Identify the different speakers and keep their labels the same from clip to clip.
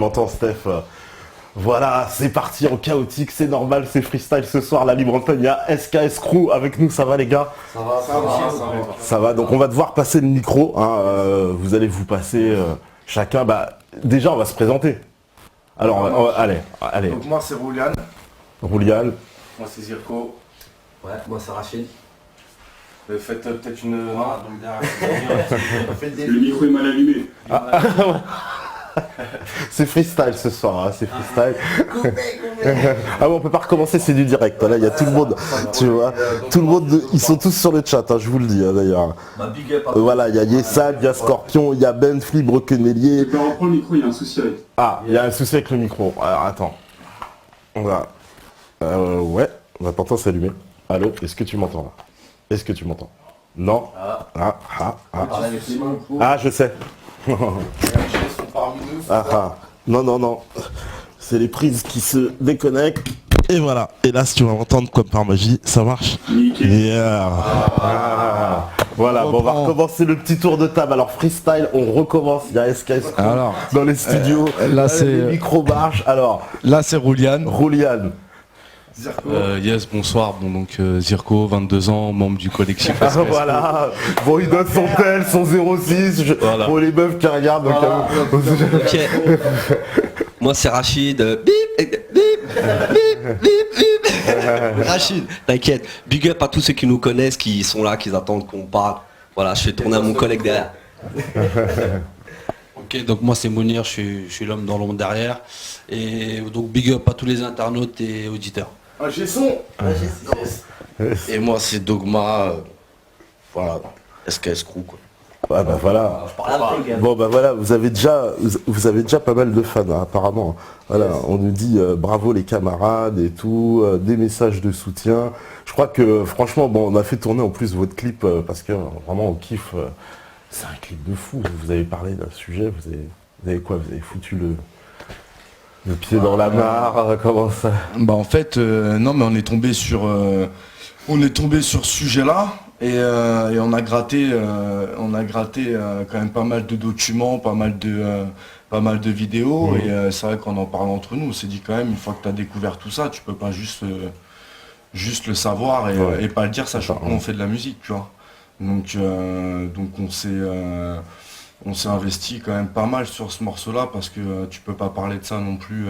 Speaker 1: m'entends, Steph. Voilà, c'est parti en chaotique, c'est normal, c'est freestyle ce soir, la libre antenne, il y a SKS Crew avec nous, ça va les gars? Ça va, donc on va devoir passer le micro, hein, vous allez vous passer chacun, déjà on va se présenter. Alors, allez.
Speaker 2: Donc moi c'est Roulian.
Speaker 1: Roulian.
Speaker 2: Moi c'est Zirko.
Speaker 3: Ouais, moi c'est Rachid.
Speaker 2: Faites peut-être une...
Speaker 4: Le micro est mal allumé.
Speaker 1: C'est freestyle ce soir, hein, c'est freestyle. Ah bon, on peut pas recommencer, c'est du direct. Là, il y a tout le monde, tu vois. Tout le monde, ils sont tous sur le chat, hein, je vous le dis d'ailleurs. Voilà, il y a Yesad, il y a Scorpion, il y a Benfly, Broquenelier.
Speaker 4: Tu peux reprendre le micro, il y a un souci avec.
Speaker 1: Ah, il y a un souci avec le micro. Alors attends. On va. Ouais, pourtant c'est allumé. Allô, est-ce que tu m'entends là? Est-ce que tu m'entends? Non. Ah, je sais. Non. C'est les prises qui se déconnectent. Et voilà. Et là, si tu vas m'entendre comme par magie, ça marche. Yeah. Voilà, bon, on va recommencer le petit tour de table. Alors, freestyle, on recommence. Il y a SKS dans les studios.
Speaker 5: Là, c'est...
Speaker 1: Les micros marchent. Alors,
Speaker 5: là, c'est Roulian.
Speaker 6: Yes, bonsoir. Bon, donc Zirko, 22 ans, membre du collectif.
Speaker 1: Voilà. Bon, il donne son tel, son 06.
Speaker 6: Voilà.
Speaker 1: Pour les meufs qui regardent. Donc,
Speaker 3: Ok. Moi c'est Rachid. Bip. Rachid, t'inquiète. Big up à tous ceux qui nous connaissent, qui sont là, qui attendent qu'on parle. Voilà, je fais tourner à mon collègue derrière.
Speaker 7: Ok, donc moi c'est Mounir, je suis l'homme dans l'ombre derrière. Et donc big up à tous les internautes et auditeurs.
Speaker 1: J'ai son.
Speaker 8: Et moi c'est Dogma, voilà, SKS Crew quoi.
Speaker 1: Ah voilà. Bon voilà, vous avez déjà pas mal de fans hein, apparemment. Voilà, on nous dit bravo les camarades et tout, des messages de soutien. Je crois que franchement, bon, on a fait tourner en plus votre clip parce que vraiment on kiffe. C'est un clip de fou. Vous avez parlé d'un sujet, vous avez quoi? Vous avez foutu le pied dans la mare, comment ça?
Speaker 5: Bah en fait, non mais on est tombé sur ce sujet-là. Et on a gratté quand même pas mal de documents, pas mal de vidéos. Et c'est vrai qu'en en parlant entre nous, on s'est dit quand même, une fois que tu as découvert tout ça, tu peux pas juste le savoir et pas le dire, sachant qu'on fait de la musique, tu vois. Donc on s'est investi quand même pas mal sur ce morceau-là parce que tu peux pas parler de ça non plus.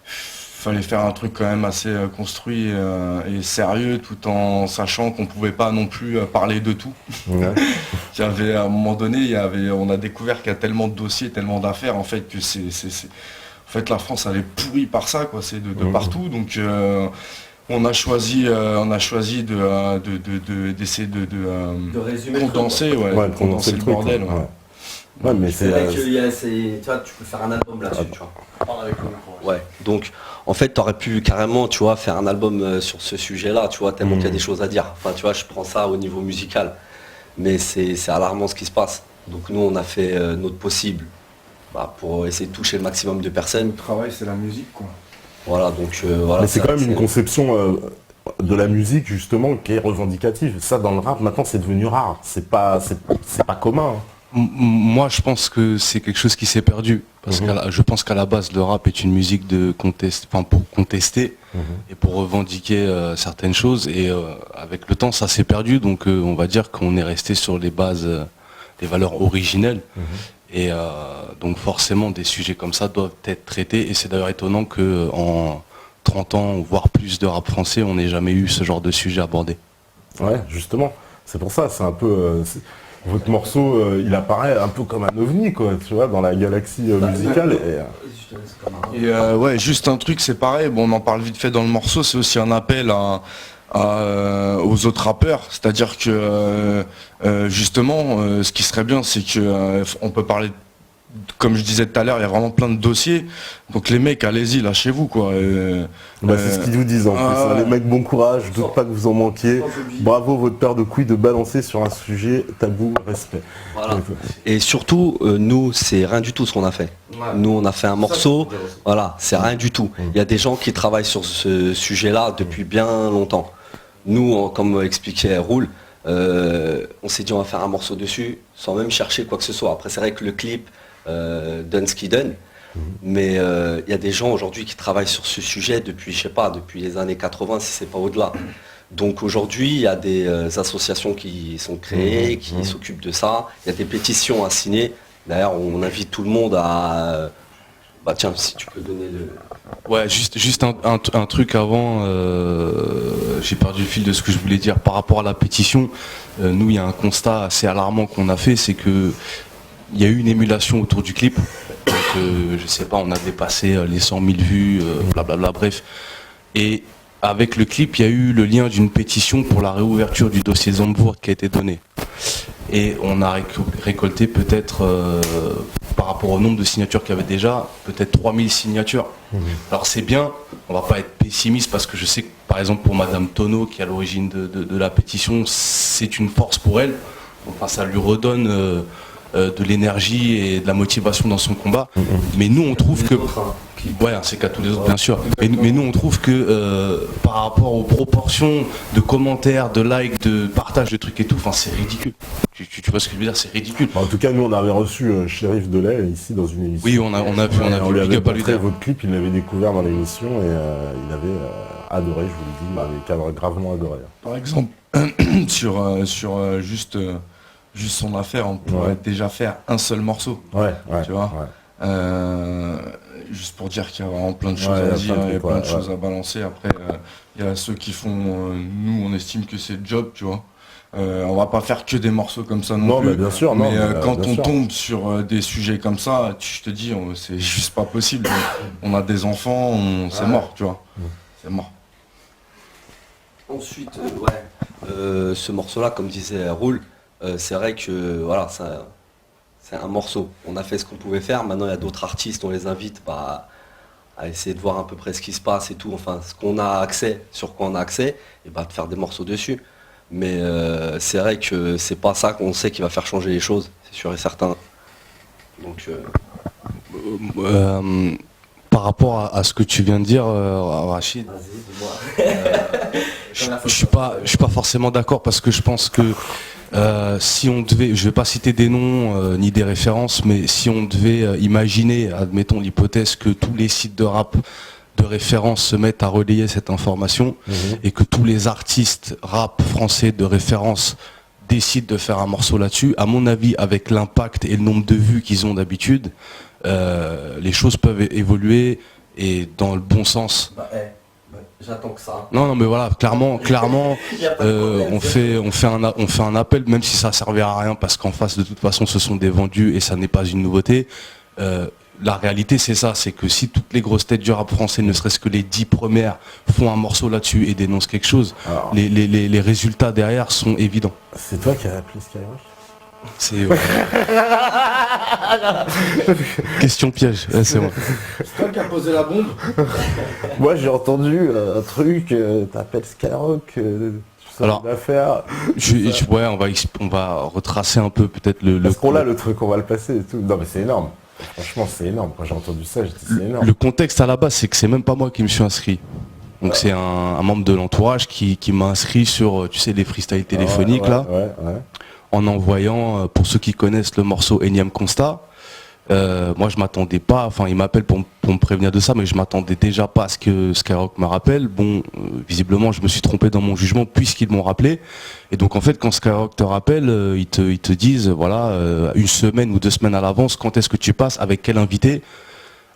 Speaker 5: Fallait faire un truc quand même assez construit et sérieux tout en sachant qu'on pouvait pas non plus parler de tout. Ouais. Il y avait à un moment donné, on a découvert qu'il y a tellement de dossiers, tellement d'affaires en fait que en fait la France elle est pourrie par ça quoi, c'est de partout donc on a choisi d'essayer de condenser condenser le bordel.
Speaker 1: Ouais, mais c'est
Speaker 3: tu vois, tu peux faire un album là-dessus, tu vois. Ouais, donc en fait t'aurais pu carrément, tu vois, faire un album sur ce sujet-là, tu vois, tellement qu'il y a des choses à dire. Enfin, tu vois, je prends ça au niveau musical, mais c'est alarmant ce qui se passe. Donc nous, on a fait notre possible pour essayer de toucher le maximum de personnes.
Speaker 2: Le travail, c'est la musique, quoi.
Speaker 3: Voilà, donc voilà.
Speaker 1: Mais c'est quand même une conception de la musique justement qui est revendicative. Ça, dans le rap, maintenant, c'est devenu rare. C'est pas commun. Hein.
Speaker 6: Moi, je pense que c'est quelque chose qui s'est perdu. Parce que je pense qu'à la base, le rap est une musique pour contester et pour revendiquer certaines choses. Et avec le temps, ça s'est perdu. Donc, on va dire qu'on est resté sur les bases, des valeurs originelles. Et donc, forcément, des sujets comme ça doivent être traités. Et c'est d'ailleurs étonnant qu'en 30 ans, voire plus de rap français, on n'ait jamais eu ce genre de sujet abordé.
Speaker 1: Ouais, justement. C'est pour ça, c'est un peu... Votre morceau, il apparaît un peu comme un ovni, quoi, tu vois, dans la galaxie musicale.
Speaker 5: Et ouais, juste un truc, c'est pareil, bon, on en parle vite fait dans le morceau, c'est aussi un appel aux autres rappeurs, c'est-à-dire que justement, ce qui serait bien, c'est que on peut parler, comme je disais tout à l'heure, il y a vraiment plein de dossiers, donc les mecs, allez-y, lâchez-vous, quoi.
Speaker 1: C'est ce qu'ils vous disent en plus, hein. Les mecs, bon courage, je doute pas que vous en manquiez. Bravo votre paire de couilles de balancer sur un sujet tabou, respect.
Speaker 3: Voilà. Et surtout, nous, c'est rien du tout ce qu'on a fait. Nous, on a fait un morceau, voilà, c'est rien du tout. Il y a des gens qui travaillent sur ce sujet-là depuis bien longtemps. Nous, comme expliquait Roule, on s'est dit on va faire un morceau dessus sans même chercher quoi que ce soit. Après, c'est vrai que le clip donne ce qu'il donne. Mais il y a des gens aujourd'hui qui travaillent sur ce sujet depuis, je sais pas, depuis les années 80, si c'est pas au-delà. Donc aujourd'hui, il y a des associations qui sont créées, qui s'occupent de ça. Il y a des pétitions à signer. D'ailleurs, on invite tout le monde à... Bah tiens, si tu peux donner le...
Speaker 6: Ouais, juste un truc avant, j'ai perdu le fil de ce que je voulais dire. Par rapport à la pétition, nous, il y a un constat assez alarmant qu'on a fait, c'est que il y a eu une émulation autour du clip. Donc, je sais pas, on a dépassé les 100 000 vues, blablabla, bref. Et avec le clip, il y a eu le lien d'une pétition pour la réouverture du dossier Zandvoort qui a été donné. Et on a récolté peut-être, par rapport au nombre de signatures qu'il y avait déjà, peut-être 3000 signatures. Alors c'est bien, on va pas être pessimiste parce que je sais que par exemple pour Madame Tonneau, qui est à l'origine de la pétition, c'est une force pour elle. Enfin ça lui redonne de l'énergie et de la motivation dans son combat. Mais nous on trouve que... Ouais, c'est qu'à tous les autres bien sûr. Mais nous on trouve que par rapport aux proportions de commentaires, de likes, de partage de trucs et tout, enfin c'est ridicule. Tu vois ce que je veux dire, c'est ridicule.
Speaker 1: En tout cas, nous on avait reçu Shérif Delay ici dans une émission.
Speaker 6: Oui, on a vu
Speaker 1: lui avait
Speaker 6: Big Up à lui
Speaker 1: montré
Speaker 6: dire.
Speaker 1: votre clip, il l'avait découvert dans l'émission et il avait adoré, je vous le dis, il avait gravement adoré.
Speaker 5: Par exemple, sur juste son affaire, on pourrait déjà faire un seul morceau.
Speaker 1: Ouais,
Speaker 5: tu vois. Juste pour dire qu'il y a vraiment plein de choses à dire, il y a plein de choses à balancer. Après, il y a ceux qui font, nous on estime que c'est le job, tu vois. On va pas faire que des morceaux comme ça non plus.
Speaker 1: Mais bien sûr,
Speaker 5: mais quand on tombe sur des sujets comme ça, je te dis, c'est juste pas possible. On a des enfants, c'est mort, tu vois. C'est mort.
Speaker 3: Ensuite, ce morceau-là, comme disait Roule, c'est vrai que voilà, c'est un morceau. On a fait ce qu'on pouvait faire. Maintenant, il y a d'autres artistes, on les invite à essayer de voir à peu près ce qui se passe et tout. Enfin, ce qu'on a accès, sur quoi on a accès, et de faire des morceaux dessus. Mais c'est vrai que c'est pas ça qu'on sait qui va faire changer les choses, c'est sûr et certain. Donc,
Speaker 6: par rapport à ce que tu viens de dire, Rachid, je suis pas forcément d'accord parce que je pense que si on devait, je vais pas citer des noms ni des références, mais si on devait imaginer, admettons l'hypothèse que tous les sites de rap de référence se mettent à relayer cette information et que tous les artistes rap français de référence décident de faire un morceau là-dessus, à mon avis, avec l'impact et le nombre de vues qu'ils ont d'habitude, les choses peuvent évoluer et dans le bon sens.
Speaker 3: J'attends que ça.
Speaker 6: Non, mais voilà, clairement, on fait un appel, même si ça servait à rien, parce qu'en face, de toute façon, ce sont des vendus et ça n'est pas une nouveauté. La réalité, c'est ça, c'est que si toutes les grosses têtes du rap français, ne serait-ce que les 10 premières, font un morceau là-dessus et dénoncent quelque chose, les résultats derrière sont évidents.
Speaker 1: C'est toi qui as appelé Skyrock ?
Speaker 6: C'est question piège, c'est moi.
Speaker 2: C'est toi qui as posé la bombe.
Speaker 1: Moi j'ai entendu un truc, t'appelles Skyrock,
Speaker 6: alors
Speaker 1: d'affaires.
Speaker 6: On va retracer un peu peut-être le.
Speaker 1: Parce qu'on l'a le truc, on va le passer et tout. Non mais c'est énorme. Franchement c'est énorme. Quand j'ai entendu ça, j'ai dit c'est énorme.
Speaker 6: Le contexte à la base, c'est que c'est même pas moi qui me suis inscrit. Donc c'est un membre de l'entourage qui m'a inscrit sur, tu sais, les freestyles téléphoniques là. En envoyant, pour ceux qui connaissent le morceau Énième Constat, moi je m'attendais pas, enfin il m'appelle pour me prévenir de ça, mais je m'attendais déjà pas à ce que Skyrock me rappelle. Bon, visiblement je me suis trompé dans mon jugement puisqu'ils m'ont rappelé. Et donc en fait quand Skyrock te rappelle, ils te disent, voilà, une semaine ou 2 semaines à l'avance, quand est-ce que tu passes, avec quel invité,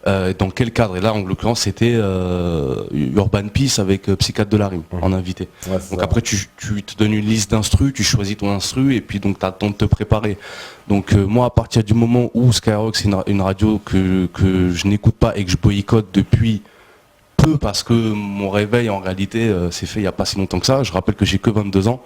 Speaker 6: dans quel cadre. Et là en l'occurrence c'était Urban Peace avec Psychiatre de la Rime en invité. Donc après tu te donnes une liste d'instrus, tu choisis ton instru et puis donc tu as le temps de te préparer. Donc moi à partir du moment où Skyrock c'est une radio que je n'écoute pas et que je boycotte depuis peu parce que mon réveil en réalité s'est fait il n'y a pas si longtemps que ça. Je rappelle que j'ai que 22 ans.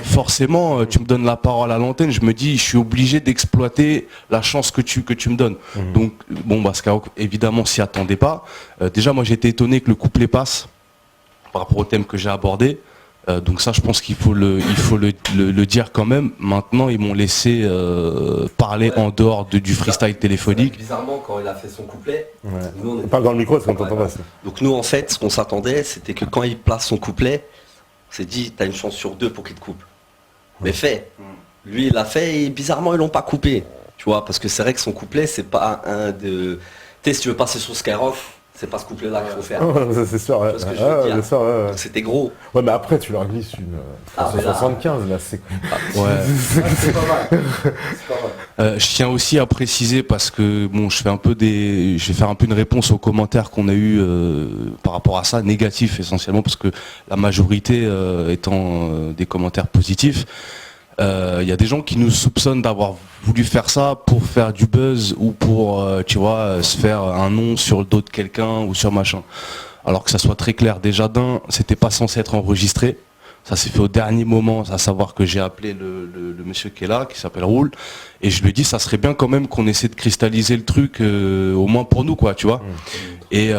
Speaker 6: Forcément, tu me donnes la parole à l'antenne, je me dis, je suis obligé d'exploiter la chance que tu me donnes. Donc, bon, Skyrock, évidemment, s'y attendait pas. Déjà, moi, j'ai été étonné que le couplet passe par rapport au thème que j'ai abordé. Donc ça, je pense qu'il faut le dire quand même. Maintenant, ils m'ont laissé parler en dehors du freestyle téléphonique.
Speaker 3: Bizarrement, quand il a fait son couplet,
Speaker 1: nous, on parle dans le micro, parce qu'on t'entend pas.
Speaker 3: Donc nous, en fait, ce qu'on s'attendait, c'était que quand il place son couplet, on s'est dit, t'as une chance sur 2 pour qu'il te coupe. Mais fait. Lui, il l'a fait et bizarrement, ils l'ont pas coupé. Tu vois, parce que c'est vrai que son couplet, c'est pas un de... Tu sais, si tu veux passer sur Skyrock, c'est pas ce couplet-là qu'il faut faire.
Speaker 1: Ça, c'est sûr, ouais.
Speaker 3: Tu vois ce que je veux dire.
Speaker 1: Bien sûr, ouais.
Speaker 3: Donc, c'était gros.
Speaker 1: Ouais, mais après, tu leur glisses une
Speaker 3: mais là-
Speaker 1: 75, là, c'est...
Speaker 6: Ouais.
Speaker 2: C'est pas mal. C'est pas mal.
Speaker 6: Je tiens aussi à préciser parce que bon, je vais faire un peu une réponse aux commentaires qu'on a eu par rapport à ça, négatifs essentiellement parce que la majorité étant des commentaires positifs. Il y a des gens qui nous soupçonnent d'avoir voulu faire ça pour faire du buzz ou pour, tu vois, se faire un nom sur le dos de quelqu'un ou sur machin. Alors que ça soit très clair, déjà c'était pas censé être enregistré. Ça s'est fait au dernier moment, à savoir que j'ai appelé le monsieur qui est là, qui s'appelle Roule, et je lui ai dit ça serait bien quand même qu'on essaie de cristalliser le truc, au moins pour nous, quoi, tu vois. Et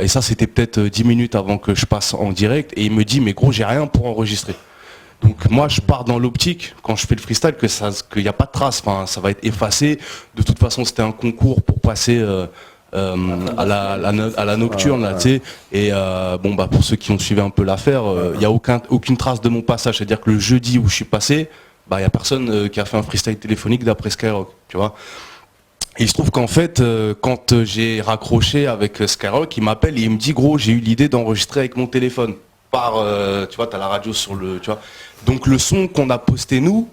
Speaker 6: ça c'était peut-être 10 minutes avant que je passe en direct, et il me dit mais gros j'ai rien pour enregistrer. Donc moi je pars dans l'optique quand je fais le freestyle qu'il n'y a pas de trace, enfin ça va être effacé. De toute façon c'était un concours pour passer à la nocturne là, tu sais. Et bon bah pour ceux qui ont suivi un peu l'affaire, il n'y a aucune trace de mon passage. C'est-à-dire que le jeudi où je suis passé, bah il n'y a personne qui a fait un freestyle téléphonique d'après Skyrock, tu vois. Et il se trouve qu'en fait, quand j'ai raccroché avec Skyrock, il m'appelle et il me dit gros j'ai eu l'idée d'enregistrer avec mon téléphone. Tu vois, t'as la radio sur le, tu vois. Donc le son qu'on a posté nous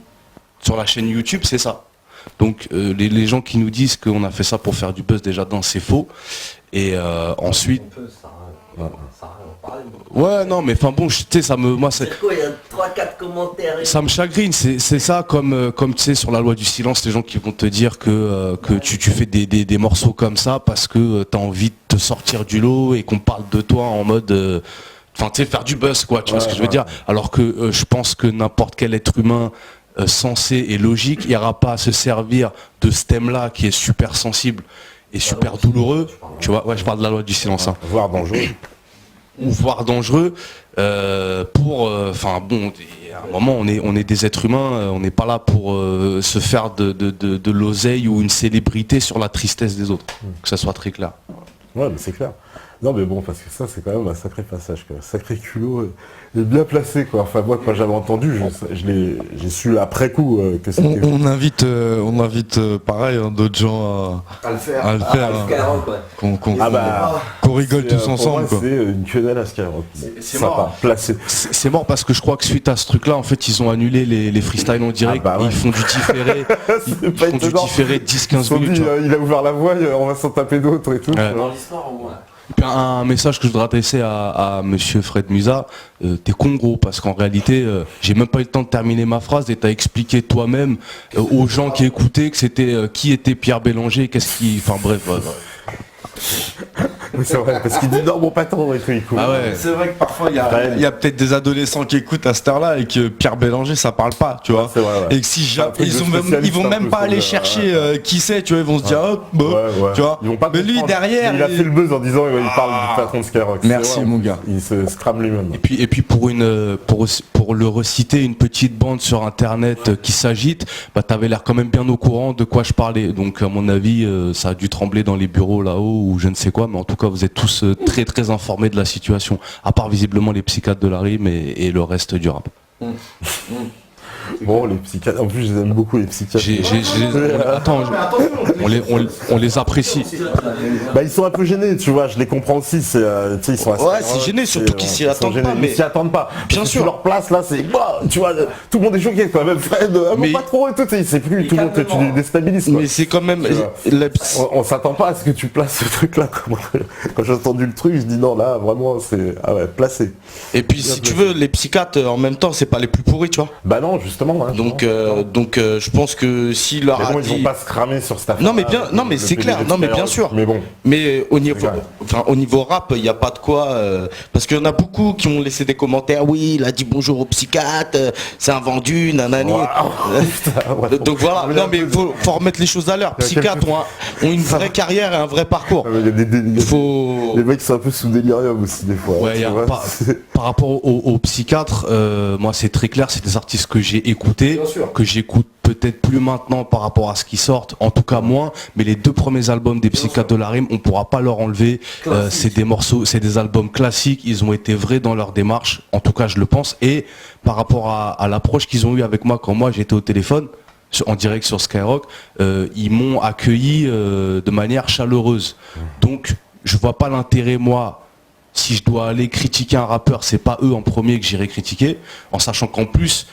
Speaker 6: sur la chaîne YouTube, c'est ça. Donc les gens qui nous disent qu'on a fait ça pour faire du buzz déjà c'est faux. Et ensuite. Ouais non mais enfin bon tu sais ça me moi c'est
Speaker 3: quoi, il y a 3-4 commentaires.
Speaker 6: Ça me chagrine, c'est ça comme tu sais sur la loi du silence, les gens qui vont te dire que tu fais des morceaux comme ça parce que t'as envie de te sortir du lot et qu'on parle de toi en mode enfin tu sais faire du buzz quoi, tu vois ce que je veux dire. Alors que je pense que n'importe quel être humain sensé et logique ira pas à se servir de ce thème là qui est super sensible et super douloureux, tu vois. Ouais je parle de la loi du silence, hein.
Speaker 1: Voire dangereux.
Speaker 6: Ou voire dangereux pour enfin bon à un moment on est des êtres humains, on n'est pas là pour se faire de l'oseille ou une célébrité sur la tristesse des autres, que ça soit très clair.
Speaker 1: Ouais mais c'est clair. Non mais bon parce que ça c'est quand même un sacré passage, quoi. Sacré culot et bien placé quoi. Enfin moi quand j'avais entendu, j'ai su après coup que c'était.
Speaker 5: On invite pareil hein, d'autres gens
Speaker 2: À le faire.
Speaker 5: à le faire. Qu'on rigole tous ensemble.
Speaker 1: Pour moi, c'est une quenelle à Skyrock.
Speaker 6: C'est
Speaker 1: sympa,
Speaker 6: mort.
Speaker 1: placé.
Speaker 6: C'est mort parce que je crois que suite à ce truc là en fait ils ont annulé les freestyles en direct,
Speaker 1: ouais.
Speaker 6: Ils font du différé, ils font du différé de 10-15 minutes. Tu vois.
Speaker 1: Il a ouvert la voie, on va s'en taper d'autres et tout.
Speaker 6: Ouais.
Speaker 3: Dans l'histoire ou
Speaker 6: Et puis un message que je voudrais adresser à monsieur Fred Musa, t'es con gros parce qu'en réalité j'ai même pas eu le temps de terminer ma phrase et t'as expliqué toi-même aux gens qui écoutaient que c'était qui était Pierre Bélanger, enfin bref.
Speaker 1: Oui, c'est vrai, parce qu'il dit non mon patron et tout, il court.
Speaker 6: Ah ouais.
Speaker 5: C'est vrai que parfois il y a peut-être des adolescents qui écoutent à cette heure-là et que Pierre Bélanger ça parle pas, tu vois.
Speaker 1: C'est vrai, ouais.
Speaker 5: Et que si
Speaker 1: un truc de
Speaker 5: ils vont
Speaker 1: spécialiste, un
Speaker 5: même
Speaker 1: peu,
Speaker 5: pas
Speaker 1: ça,
Speaker 5: aller
Speaker 1: ouais.
Speaker 5: chercher qui c'est, tu vois, ils vont se dire oh, bah,
Speaker 1: Ouais.
Speaker 5: tu vois.
Speaker 1: Ils vont pas
Speaker 5: Mais lui
Speaker 1: comprendre.
Speaker 5: derrière,
Speaker 1: Il a fait le buzz en disant il parle du patron de Skyrock. C'est
Speaker 5: Merci,
Speaker 1: vrai,
Speaker 5: mon gars.
Speaker 1: Il se crame lui-même.
Speaker 6: Et puis pour le reciter une petite bande sur internet qui s'agite, bah t'avais l'air quand même bien au courant de quoi je parlais. Donc à mon avis ça a dû trembler dans les bureaux là-haut ou je ne sais quoi, mais en tout cas vous êtes tous très très informés de la situation, à part visiblement les psychiatres de la rime et le reste du rap.
Speaker 1: Bon les psychiatres, en plus je les aime beaucoup les psychiatres.
Speaker 6: On les apprécie.
Speaker 1: Bah ils sont un peu gênés, tu vois, je les comprends aussi, c'est tu sais ils sont assez
Speaker 8: Ouais, c'est gêné, surtout qu'ils s'y
Speaker 1: ils sont
Speaker 8: attendent
Speaker 1: gênés.
Speaker 8: pas, mais-
Speaker 1: Ils s'y attendent pas.
Speaker 8: Bien
Speaker 1: Parce que
Speaker 8: sûr.
Speaker 1: leur place là c'est tu vois, tout le monde est choqué quoi, même Fred,
Speaker 6: Mais-
Speaker 1: pas trop et tout, c'est plus tout le monde tu les déstabilises quoi.
Speaker 8: Mais c'est quand même.
Speaker 1: Tu vois. On s'attend pas à ce que tu places ce truc là. Quand j'ai entendu le truc, je dis non là vraiment c'est placé.
Speaker 8: Et puis si tu veux, les psychiatres en même temps, c'est pas les plus pourris, tu vois.
Speaker 1: Bah non justement. Hein,
Speaker 8: Donc je pense que s'il leur
Speaker 1: mais bon,
Speaker 8: a
Speaker 1: ils vont
Speaker 8: dit.
Speaker 1: pas se cramer sur cette affaire.
Speaker 8: Non, mais bien- non, mais c'est clair, non, mais bien sûr.
Speaker 1: Mais bon.
Speaker 8: Mais
Speaker 1: grave.
Speaker 8: au niveau rap, il n'y a pas de quoi. Parce qu'il y en a beaucoup qui ont laissé des commentaires. Oui, il a dit bonjour au psychiatre, c'est un vendu, nanani. Donc voilà, non mais faut remettre les choses à l'heure. Psychiatres ont une vraie carrière et un vrai parcours.
Speaker 1: Il y a des
Speaker 8: Faut.
Speaker 1: les mecs sont un peu sous délirium aussi des fois.
Speaker 6: Ouais,
Speaker 1: tu vois,
Speaker 6: par rapport aux psychiatres, moi c'est très clair, c'est des artistes que j'ai écoutés,
Speaker 2: Bien sûr.
Speaker 6: que j'écoute peut-être plus maintenant par rapport à ce qui sortent, en tout cas moins, mais les 2 premiers albums des psychiatres de la rime, on pourra pas leur enlever, c'est des morceaux, c'est des albums classiques, ils ont été vrais dans leur démarche, en tout cas je le pense, et par rapport à l'approche qu'ils ont eu avec moi quand moi j'étais au téléphone, en direct sur Skyrock, ils m'ont accueilli de manière chaleureuse. Donc je vois pas l'intérêt, moi, si je dois aller critiquer un rappeur, c'est pas eux en premier que j'irai critiquer, en sachant qu'en plus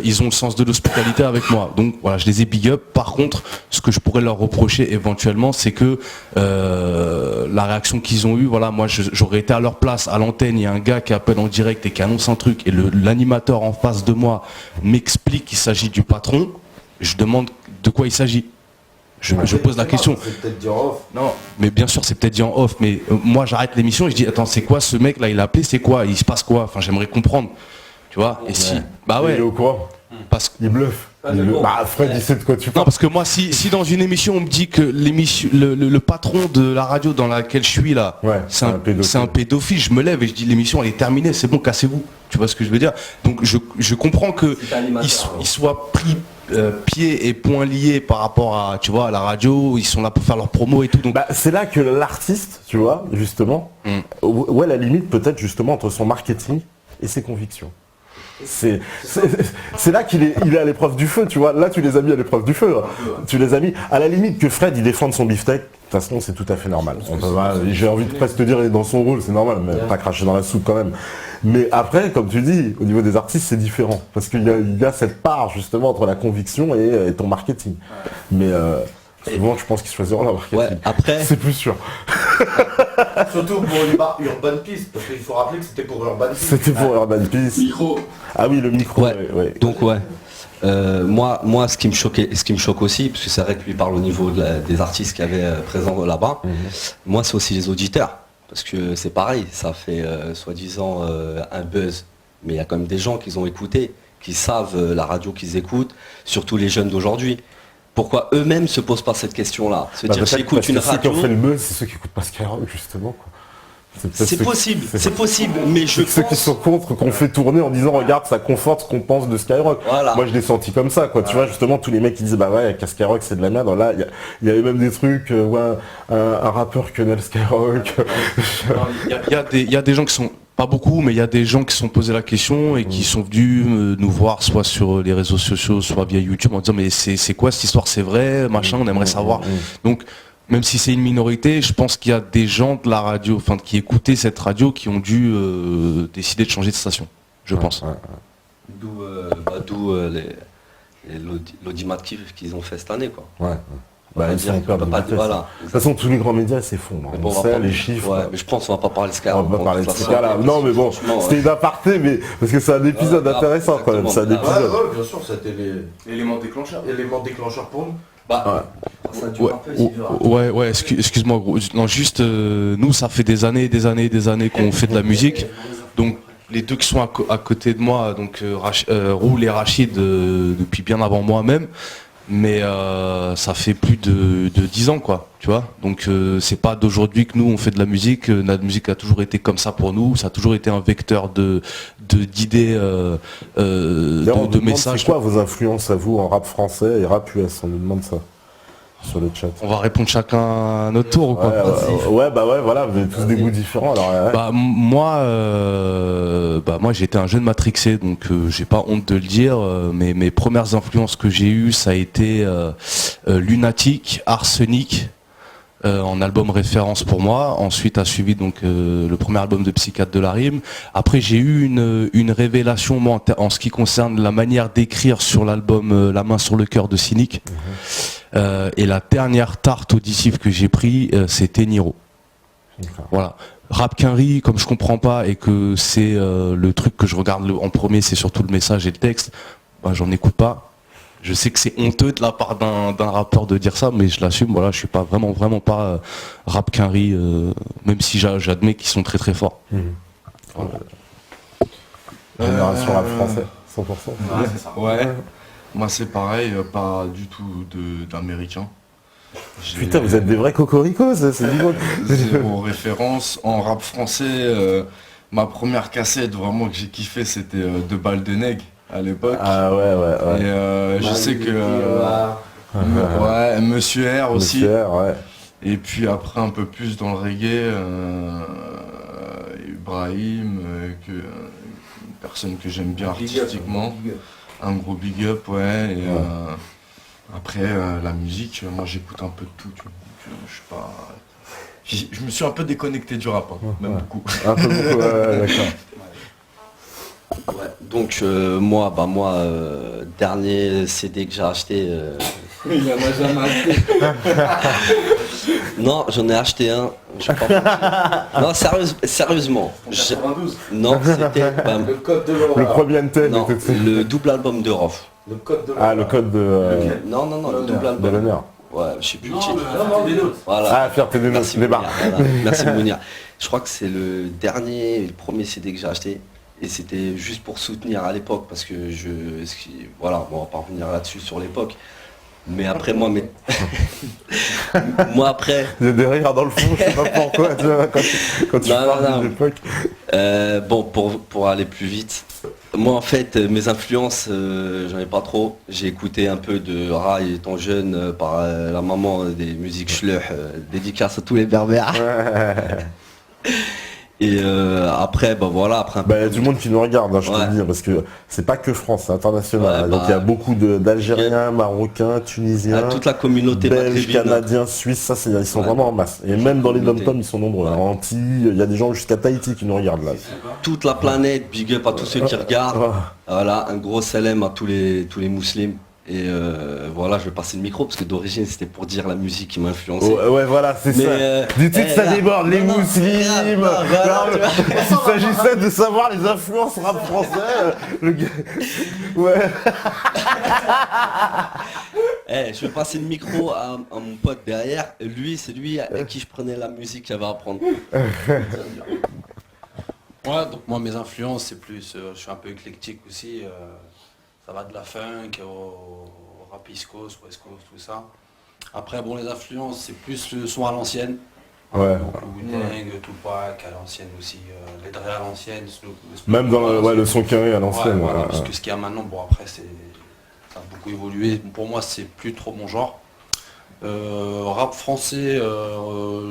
Speaker 6: ils ont le sens de l'hospitalité avec moi. Donc voilà, je les ai big up. Par contre, ce que je pourrais leur reprocher éventuellement, c'est que la réaction qu'ils ont eue, voilà, moi j'aurais été à leur place à l'antenne, il y a un gars qui appelle en direct et qui annonce un truc, et l'animateur en face de moi m'explique qu'il s'agit du patron, je demande de quoi il s'agit. Je pose la question.
Speaker 2: C'est peut-être dit en off.
Speaker 6: Non, mais bien sûr, c'est peut-être dit en off, mais moi j'arrête l'émission et je dis attends, c'est quoi ce mec là, il a appelé, c'est quoi, il se passe quoi, enfin j'aimerais comprendre. Tu vois, et si bah ouais,
Speaker 1: Il est au courant.
Speaker 6: parce que
Speaker 1: Il bluffe. Bah Fred, il sait de quoi tu
Speaker 6: non,
Speaker 1: parles.
Speaker 6: parce que moi si dans une émission on me dit que l'émission le patron de la radio dans laquelle je suis là,
Speaker 1: Ouais,
Speaker 6: c'est un pédophile, je me lève et je dis l'émission elle est terminée, c'est bon, cassez-vous. Tu vois ce que je veux dire? Donc je comprends que ils soient pris pieds et poings liés par rapport à, tu vois, à la radio, ils sont là pour faire leur promo et tout. Donc
Speaker 1: Bah, c'est là que l'artiste, tu vois, justement, où est la limite peut-être justement entre son marketing et ses convictions. C'est là qu'il est à l'épreuve du feu, tu vois. Là, tu les as mis à l'épreuve du feu. Tu les as mis à la limite que Fred, il défende son beefsteak. De toute façon, c'est tout à fait normal. J'ai envie de presque te dire, il est dans son rôle, c'est normal, mais pas cracher dans la soupe quand même. Mais après, comme tu dis, au niveau des artistes, c'est différent. Parce qu'il y a cette part, justement, entre la conviction et ton marketing. Mais souvent, je pense qu'ils choisiront leur marketing.
Speaker 3: Ouais, après...
Speaker 1: C'est plus sûr.
Speaker 2: Surtout pour Urban Peace, parce qu'il faut rappeler que c'était pour Urban Peace.
Speaker 1: C'était pour Urban Peace.
Speaker 4: Micro.
Speaker 1: Ah oui, le micro.
Speaker 3: Ouais. Donc ouais. Moi, ce qui me choque aussi, parce que c'est vrai que lui parle au niveau des artistes qui avaient présents là-bas, moi c'est aussi les auditeurs. Parce que c'est pareil, ça fait soi-disant un buzz. Mais il y a quand même des gens qui ont écouté, qui savent la radio qu'ils écoutent, surtout les jeunes d'aujourd'hui. Pourquoi eux-mêmes se posent pas cette question-là? Se dire j'écoute une radio.
Speaker 1: Ceux qui ont fait le buzz, c'est ceux qui écoutent pas Skyrock, justement. Quoi.
Speaker 3: C'est possible, mais je
Speaker 1: ceux
Speaker 3: pense...
Speaker 1: qui sont contre, qu'on fait tourner en disant regarde, ça conforte ce qu'on pense de Skyrock.
Speaker 3: Voilà.
Speaker 1: Moi je l'ai senti comme ça, quoi. Tu vois, justement, tous les mecs qui disent bah ouais, qu'à Skyrock c'est de la merde. Là, il y avait même des trucs, un rappeur connaît le Skyrock.
Speaker 6: il y a des gens qui sont, pas beaucoup, mais il y a des gens qui se sont posé la question et qui sont venus nous voir soit sur les réseaux sociaux, soit via YouTube en disant mais c'est quoi cette histoire, c'est vrai, machin, on aimerait savoir. Donc même si c'est une minorité, je pense qu'il y a des gens de la radio, enfin qui écoutaient cette radio, qui ont dû décider de changer de station, je pense.
Speaker 3: D'où l'audimat qu'ils ont fait cette année, quoi.
Speaker 1: Ouais. Bah, ils sont perdus.
Speaker 3: Voilà.
Speaker 1: De toute façon, tous les grands médias s'effondrent. On sait les chiffres.
Speaker 3: Ouais, mais je pense qu'on va pas parler de Skyrock.
Speaker 1: On va pas parler de ce cas-là. Non, mais bon, c'était une aparté, mais parce que c'est un épisode intéressant quand même. C'est un épisode.
Speaker 2: Ouais, bien sûr, c'était
Speaker 8: Élément déclencheur.
Speaker 2: l'élément déclencheur pour nous.
Speaker 3: Ça dure un peu, si dur.
Speaker 6: Ouais, excuse-moi gros. Non, juste nous ça fait des années qu'on fait de la musique. Donc les deux qui sont à côté de moi, donc Roul et Rachid depuis bien avant moi-même. Mais ça fait plus de 10 ans, quoi, tu vois. Donc c'est pas d'aujourd'hui que nous on fait de la musique. Notre musique a toujours été comme ça pour nous. Ça a toujours été un vecteur d'idées, de messages.
Speaker 1: C'est quoi vos influences à vous en rap français et rap US? On nous demande ça sur le chat.
Speaker 6: On va répondre chacun à notre tour ou quoi?
Speaker 1: Voilà, vous avez tous des goûts différents. Alors,
Speaker 6: moi j'ai été un jeune matrixé, donc j'ai pas honte de le dire, mais mes premières influences que j'ai eues, ça a été Lunatic, Arsenic, en album référence pour moi. Ensuite a suivi donc le premier album de Psychiatre de la Rime. Après j'ai eu une révélation moi, en ce qui concerne la manière d'écrire sur l'album La main sur le cœur de Cynic. Et la dernière tarte auditive que j'ai pris, c'était Niro. Voilà. Rap Quinry, comme je comprends pas et que c'est le truc que je regarde en premier, c'est surtout le message et le texte, j'en écoute pas. Je sais que c'est honteux de la part d'un rappeur de dire ça, mais je l'assume. Voilà, je suis pas vraiment pas Rap Quinry, même si j'admets qu'ils sont très très forts.
Speaker 1: Voilà. Génération rap français, 100%.
Speaker 5: Ouais. Moi c'est pareil, pas du tout d'américain.
Speaker 1: Putain, vous êtes des vrais cocoricos, c'est du
Speaker 5: zéro référence. En rap français, ma première cassette vraiment que j'ai kiffé, c'était Deux balles de nègre à l'époque.
Speaker 1: Ah ouais.
Speaker 5: Et je sais que Monsieur R aussi.
Speaker 1: Monsieur R, ouais.
Speaker 5: Et puis après un peu plus dans le reggae, Ibrahim, une personne que j'aime bien artistiquement. Un gros big up, ouais. Après, la musique, moi j'écoute un peu de tout, tu vois. Donc, je suis pas... Je me suis un peu déconnecté du rap, hein, même beaucoup.
Speaker 1: Un peu beaucoup, d'accord.
Speaker 3: Ouais, donc moi, dernier CD que j'ai acheté.
Speaker 5: Il en a jamais acheté.
Speaker 3: Non, j'en ai acheté un. Je vais pas mentir. Non, sérieusement.
Speaker 2: 92.
Speaker 3: Non, c'était
Speaker 2: Le code de l'horreur.
Speaker 1: Le premier NT,
Speaker 3: non, le double album de Rof.
Speaker 2: Le code de l'horreur.
Speaker 1: Ah, le code de
Speaker 3: Non, le double
Speaker 1: de
Speaker 3: album.
Speaker 1: l'honneur.
Speaker 3: Ouais, je sais plus le
Speaker 7: Non,
Speaker 3: titre.
Speaker 2: Non, des notes.
Speaker 3: Voilà.
Speaker 1: Ah, Fierté des notes,
Speaker 3: Merci
Speaker 1: des
Speaker 3: Mounir,
Speaker 1: barres.
Speaker 3: voilà. Merci Mounir. Je crois que c'est le premier CD que j'ai acheté. Et c'était juste pour soutenir à l'époque, parce que voilà, on va pas revenir là-dessus sur l'époque. Mais après moi, moi après.
Speaker 1: Il y a des rires dans le fond, je sais pas pourquoi, tu vois, quand tu parles de l'époque.
Speaker 3: Bon, pour aller plus vite, moi en fait, mes influences, j'en ai pas trop. J'ai écouté un peu de Rai étant jeune par la maman des musiques schleuch, dédicace à tous les berbères. Et après, voilà, après un peu.
Speaker 1: Bah, il y a du monde qui nous regarde, hein, je peux
Speaker 3: Ouais.
Speaker 1: le dire, parce que c'est pas que France, c'est international.
Speaker 3: Ouais,
Speaker 1: Donc il y a beaucoup d'Algériens,
Speaker 3: il
Speaker 1: Marocains, Tunisiens,
Speaker 3: toute la communauté
Speaker 1: Belges,
Speaker 3: maghrébine.
Speaker 1: Canadiens, Suisses, ça ils sont
Speaker 3: Ouais.
Speaker 1: vraiment en masse. Et même dans les
Speaker 3: communauté.
Speaker 1: dom-toms, ils sont nombreux.
Speaker 3: Ouais.
Speaker 1: En Antilles, il y a des gens jusqu'à Tahiti qui nous regardent là.
Speaker 3: Toute la planète, big up à tous ceux qui regardent.
Speaker 1: Ah.
Speaker 3: Voilà, un gros salam à tous les musulmans. Et voilà, je vais passer le micro parce que d'origine c'était pour dire la musique qui m'a influencé.
Speaker 1: Ouais, voilà, c'est
Speaker 3: Mais,
Speaker 1: ça. Du titre, ça
Speaker 3: là,
Speaker 1: déborde, les
Speaker 3: non,
Speaker 1: musulmans.
Speaker 3: voilà,
Speaker 1: Non, il s'agissait de savoir les influences rap français. Le gars... Ouais.
Speaker 3: Je vais passer le micro à mon pote derrière. Lui, c'est lui à qui je prenais la musique qu'il avait à apprendre.
Speaker 7: Ouais, donc moi mes influences c'est plus, je suis un peu éclectique aussi, ça va de la funk au rap East Coast, West Coast, tout ça. Après bon les influences c'est plus le son à l'ancienne,
Speaker 1: Ouais.
Speaker 7: donc le Wu-Tang, Tupac à l'ancienne aussi, les Dre à l'ancienne,
Speaker 1: Même dans le son carré à l'ancienne.
Speaker 7: voilà,
Speaker 1: ouais.
Speaker 7: parce que ce qu'il y a maintenant, bon après ça a beaucoup évolué, pour moi c'est plus trop mon genre. Rap français,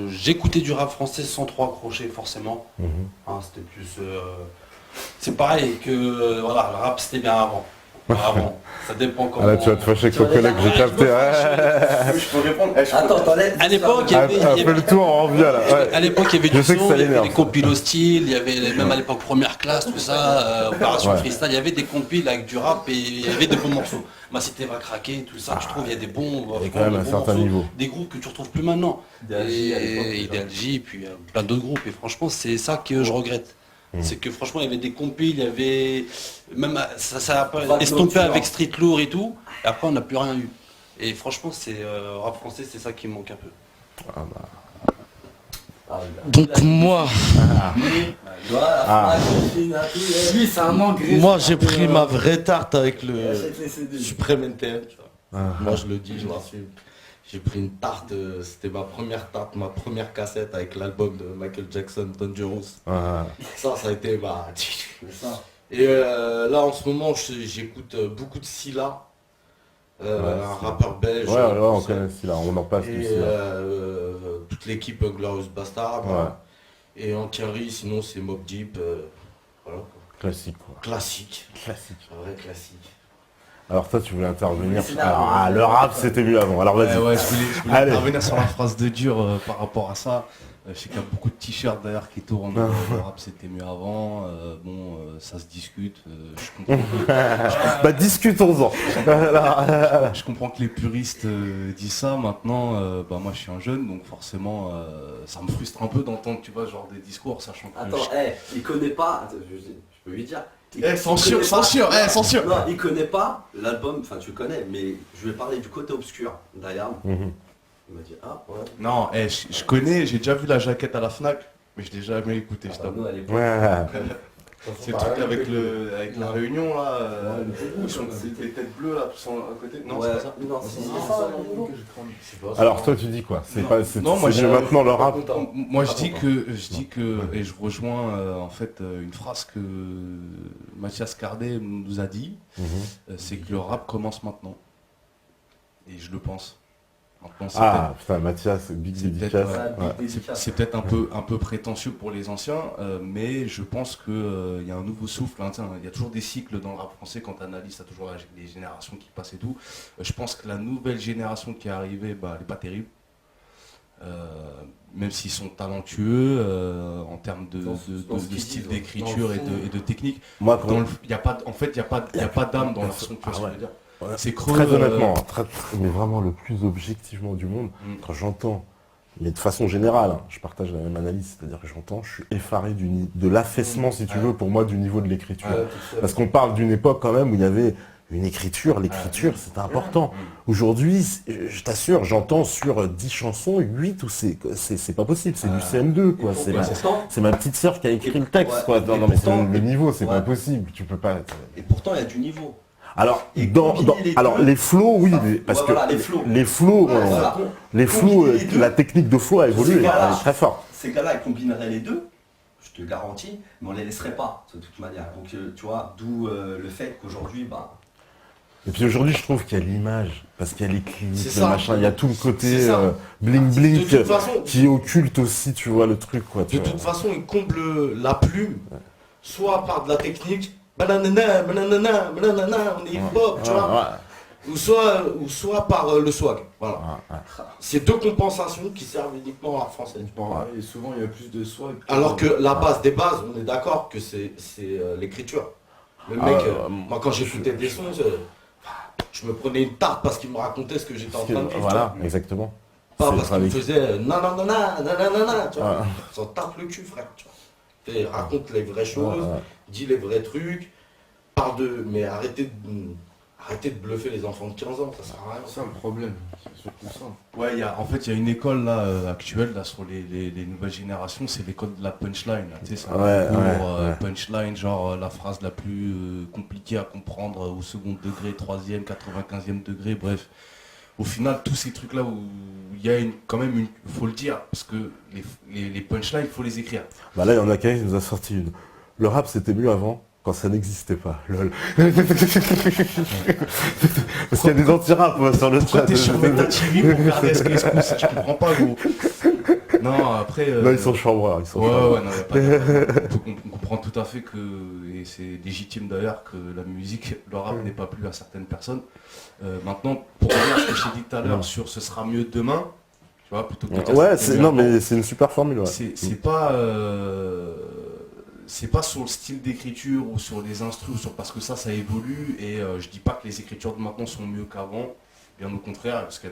Speaker 7: j'écoutais du rap français sans trop accrocher forcément.
Speaker 1: Mhm.
Speaker 7: Hein, c'était plus. C'est pareil que voilà, le rap c'était bien avant. Avant. Ça dépend comment.
Speaker 1: Ah là, tu vas te fâcher avec ton collègue, j'ai capté.
Speaker 2: Je peux répondre.
Speaker 3: Attends, t'enlèves.
Speaker 7: À l'époque, il y avait.
Speaker 1: Un peu le tour, on revient là. Ouais.
Speaker 7: À l'époque, il y avait
Speaker 1: Je
Speaker 7: du
Speaker 1: sais que
Speaker 7: son,
Speaker 1: ça
Speaker 7: il y avait
Speaker 1: l'énerve.
Speaker 7: des compiles hostiles, il y avait même à l'époque première classe, tout ça, opération
Speaker 1: Ouais.
Speaker 7: freestyle, il y avait des compiles avec du rap et il y avait des bons morceaux. Ma cité va craquer, tout ça, tu trouves, il y a des bons.
Speaker 1: Il y a quand même un
Speaker 7: bons
Speaker 1: certain
Speaker 7: morceaux,
Speaker 1: niveau.
Speaker 7: Des groupes que tu retrouves plus maintenant.
Speaker 2: Idéalgie, à l'époque, déjà.
Speaker 7: Idéalgie, puis plein d'autres groupes. Et franchement, c'est ça que je regrette. C'est que franchement, il y avait des compiles, il y avait. Même ça a pas estompé avec Street Lourd et tout. Et après, on n'a plus rien eu. Et franchement, c'est rap français, c'est ça qui me manque un peu.
Speaker 8: Donc moi,
Speaker 2: Lui, c'est un engrais.
Speaker 8: moi j'ai pris ma vraie tarte avec le Supreme NTM. tu vois. Moi je le dis, je l'assume. J'ai pris une tarte, c'était ma première tarte, ma première cassette avec l'album de Michael Jackson, Dangerous.
Speaker 1: Ah.
Speaker 8: Ça a été Et là en ce moment j'écoute beaucoup de Scylla, un rappeur belge.
Speaker 1: Ouais, on connaît celui-là, on en passe
Speaker 8: Et
Speaker 1: ici.
Speaker 8: toute l'équipe Glorious Bastard.
Speaker 1: Ouais.
Speaker 8: Et en Thierry, sinon c'est Mob Deep. Voilà.
Speaker 1: Classique quoi.
Speaker 8: Classique.
Speaker 1: Classique.
Speaker 8: Un vrai classique.
Speaker 1: Alors toi tu voulais intervenir. Alors, le rap c'était mieux avant. Alors vas-y.
Speaker 6: Ouais, je voulais
Speaker 1: Allez.
Speaker 6: intervenir sur la phrase de Dur par rapport à ça. Je sais qu'il y a beaucoup de t-shirts d'ailleurs qui tournent. Le rap c'était mieux avant. Ça se discute. Je comprends.
Speaker 1: Bah discutons-en.
Speaker 6: Je comprends que les puristes disent ça. Maintenant, moi je suis un jeune, donc forcément ça me frustre un peu d'entendre, tu vois, genre des discours, sachant que
Speaker 3: Attends, il connaît pas. Attends, je peux lui dire.
Speaker 6: censure, censure.
Speaker 3: Non, il connaît pas l'album, enfin tu le connais, mais je vais parler du côté obscur d'Ayam.
Speaker 1: Mhm.
Speaker 3: Il m'a dit, ah ouais.
Speaker 6: Non, je connais, j'ai déjà vu la jaquette à la Fnac, mais je l'ai jamais écouté, je t'avoue.
Speaker 3: Nous, à l'époque,
Speaker 1: Ouais.
Speaker 6: C'est le truc avec la réunion là, c'est des têtes bleues là, tous à côté. Non,
Speaker 3: ouais,
Speaker 6: c'est pas ça.
Speaker 3: non, c'est ça.
Speaker 1: Alors toi tu dis quoi? C'est pas c'est
Speaker 6: Non, moi,
Speaker 1: c'est
Speaker 6: j'ai-
Speaker 1: maintenant le rap.
Speaker 6: Moi je dis que et je rejoins en fait une phrase que Mathias Cardet nous a dit, c'est que le rap commence maintenant. Et je le pense. Maintenant, c'est
Speaker 1: Ah putain, Mathias, big
Speaker 6: c'est
Speaker 1: dédicace.
Speaker 6: peut-être,
Speaker 1: Ouais.
Speaker 6: c'est peut-être un peu prétentieux pour les anciens, mais je pense qu'il y a un nouveau souffle. Hein, il y a toujours des cycles dans le rap français quand tu analyses, tu as toujours les générations qui passent et tout. Je pense que la nouvelle génération qui est arrivée, elle n'est pas terrible. Même s'ils sont talentueux en termes de style d'écriture et de technique.
Speaker 1: Moi,
Speaker 6: Il n'y a pas d'âme dans leur son, tu vois ce que je veux dire. C'est creux.
Speaker 1: très honnêtement, mais vraiment le plus objectivement du monde, quand j'entends, mais de façon générale, hein, je partage la même analyse, c'est-à-dire que j'entends, je suis effaré de l'affaissement, si tu veux, pour moi, du niveau de l'écriture. Parce qu'on parle d'une époque quand même où il y avait une écriture, l'écriture c'était important. Aujourd'hui, je t'assure, j'entends sur 10 chansons, 8 ou c'est pas possible, c'est du CM2 quoi, c'est ma petite sœur qui a écrit le texte quoi. Non mais le niveau, c'est pas possible, tu peux pas.
Speaker 3: Et pourtant il y a du niveau.
Speaker 1: Alors,
Speaker 3: Et
Speaker 1: alors les flows, oui, parce que
Speaker 3: voilà,
Speaker 1: les flows, la technique de flow a évolué, elle est très forte.
Speaker 3: Ces gars-là, ils combineraient les deux, je te garantis, mais on les laisserait pas, de toute manière. Donc, tu vois, d'où le fait qu'aujourd'hui,
Speaker 1: Et puis aujourd'hui, je trouve qu'il y a l'image, parce qu'il y a les clips,
Speaker 8: C'est
Speaker 1: le
Speaker 8: ça.
Speaker 1: machin, il y a tout le côté
Speaker 8: C'est ça.
Speaker 1: bling
Speaker 8: De
Speaker 1: bling
Speaker 8: toute façon,
Speaker 1: qui occulte aussi, tu vois, le truc quoi.
Speaker 8: de toute façon, il comble la plume, soit par de la technique, bananana, bananana, bananana, on est hip-hop, tu vois, ou soit par le swag. Voilà. C'est deux compensations qui servent uniquement à la française.
Speaker 5: Et souvent, il y a plus de swag.
Speaker 8: Alors que la base des bases, on est d'accord que c'est l'écriture. Le mec, moi quand j'écoutais des sons, je me prenais une tarte parce qu'il me racontait ce que j'étais en train de vivre.
Speaker 1: Voilà, exactement.
Speaker 8: Pas
Speaker 1: C'est
Speaker 8: parce qu'il me
Speaker 1: avec-
Speaker 8: faisait nanana, nanana, tu vois. Ça tape le cul, frère, tu vois. Et raconte les vraies choses, dis les vrais trucs, parle de. Mais arrêtez de bluffer les enfants de 15 ans, ça sert à rien.
Speaker 5: C'est ça le problème, c'est surtout ça.
Speaker 6: Ouais, il y a une école là actuelle là sur les nouvelles générations, c'est l'école de la punchline. Là, tu sais, c'est un cours, punchline, genre la phrase la plus compliquée à comprendre au second degré, 3e, 95e degré, bref. Au final, tous ces trucs là où il y a quand même une, faut le dire, parce que les punchlines, il faut les écrire.
Speaker 1: Bah là, il y en a quelqu'un qui nous a sorti une. Le rap, c'était mieux avant, quand ça n'existait pas. Lol. Parce qu'il y a des anti-rap sur le
Speaker 6: Pourquoi
Speaker 1: chat.
Speaker 6: t'es sur Meta TV pour regarder ce qui se passe? Je comprends pas, gros. Non, après.
Speaker 1: Non, ils sont chambreurs. Ils sont
Speaker 6: Ouais,
Speaker 1: chambreurs.
Speaker 6: ouais, non, y a pas on comprend tout à fait que, et c'est légitime d'ailleurs, que la musique, le rap n'est pas plus à certaines personnes. Maintenant, pour revenir à ce que j'ai dit tout à l'heure sur ce sera mieux demain, tu vois, plutôt que de dire
Speaker 1: Ouais,
Speaker 6: c'était
Speaker 1: non,
Speaker 6: mieux avant,
Speaker 1: mais c'est une super formule. Ouais.
Speaker 6: c'est pas sur le style d'écriture ou sur les instrus, parce que ça évolue, et je dis pas que les écritures de maintenant sont mieux qu'avant. Bien au contraire, parce qu'on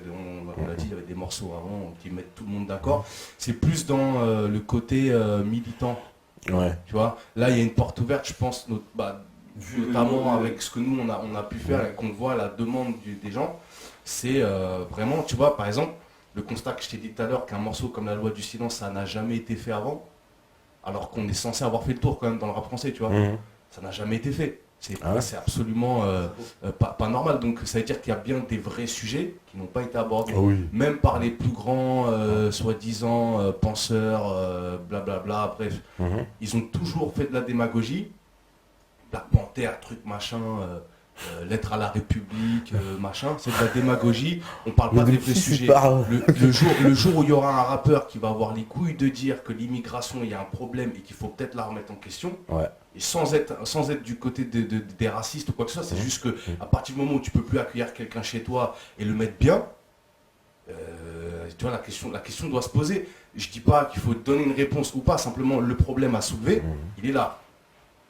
Speaker 6: l'a dit, il y avait des morceaux avant qui mettent tout le monde d'accord. C'est plus dans le côté militant.
Speaker 1: Ouais.
Speaker 6: Tu vois, là il y a une porte ouverte, je pense, notamment avec ce que nous on a pu faire et qu'on voit la demande des gens. C'est vraiment, tu vois, par exemple, le constat que je t'ai dit tout à l'heure, qu'un morceau comme La Loi du Silence, ça n'a jamais été fait avant, alors qu'on est censé avoir fait le tour quand même dans le rap français, tu vois. Ça n'a jamais été fait. C'est absolument pas normal. Donc ça veut dire qu'il y a bien des vrais sujets qui n'ont pas été abordés, même par les plus grands soi-disant penseurs, blablabla, bref. Ils ont toujours fait de la démagogie. Black Panther, truc machin, lettre à la République, machin, c'est de la démagogie. On parle pas des vrais sujets. Le jour où il y aura un rappeur qui va avoir les couilles de dire que l'immigration, il y a un problème et qu'il faut peut-être la remettre en question, et sans être du côté des racistes ou quoi que ce soit, c'est juste que à partir du moment où tu peux plus accueillir quelqu'un chez toi et le mettre bien, tu vois, la question doit se poser. Je dis pas qu'il faut donner une réponse ou pas, simplement le problème à soulever, il est là.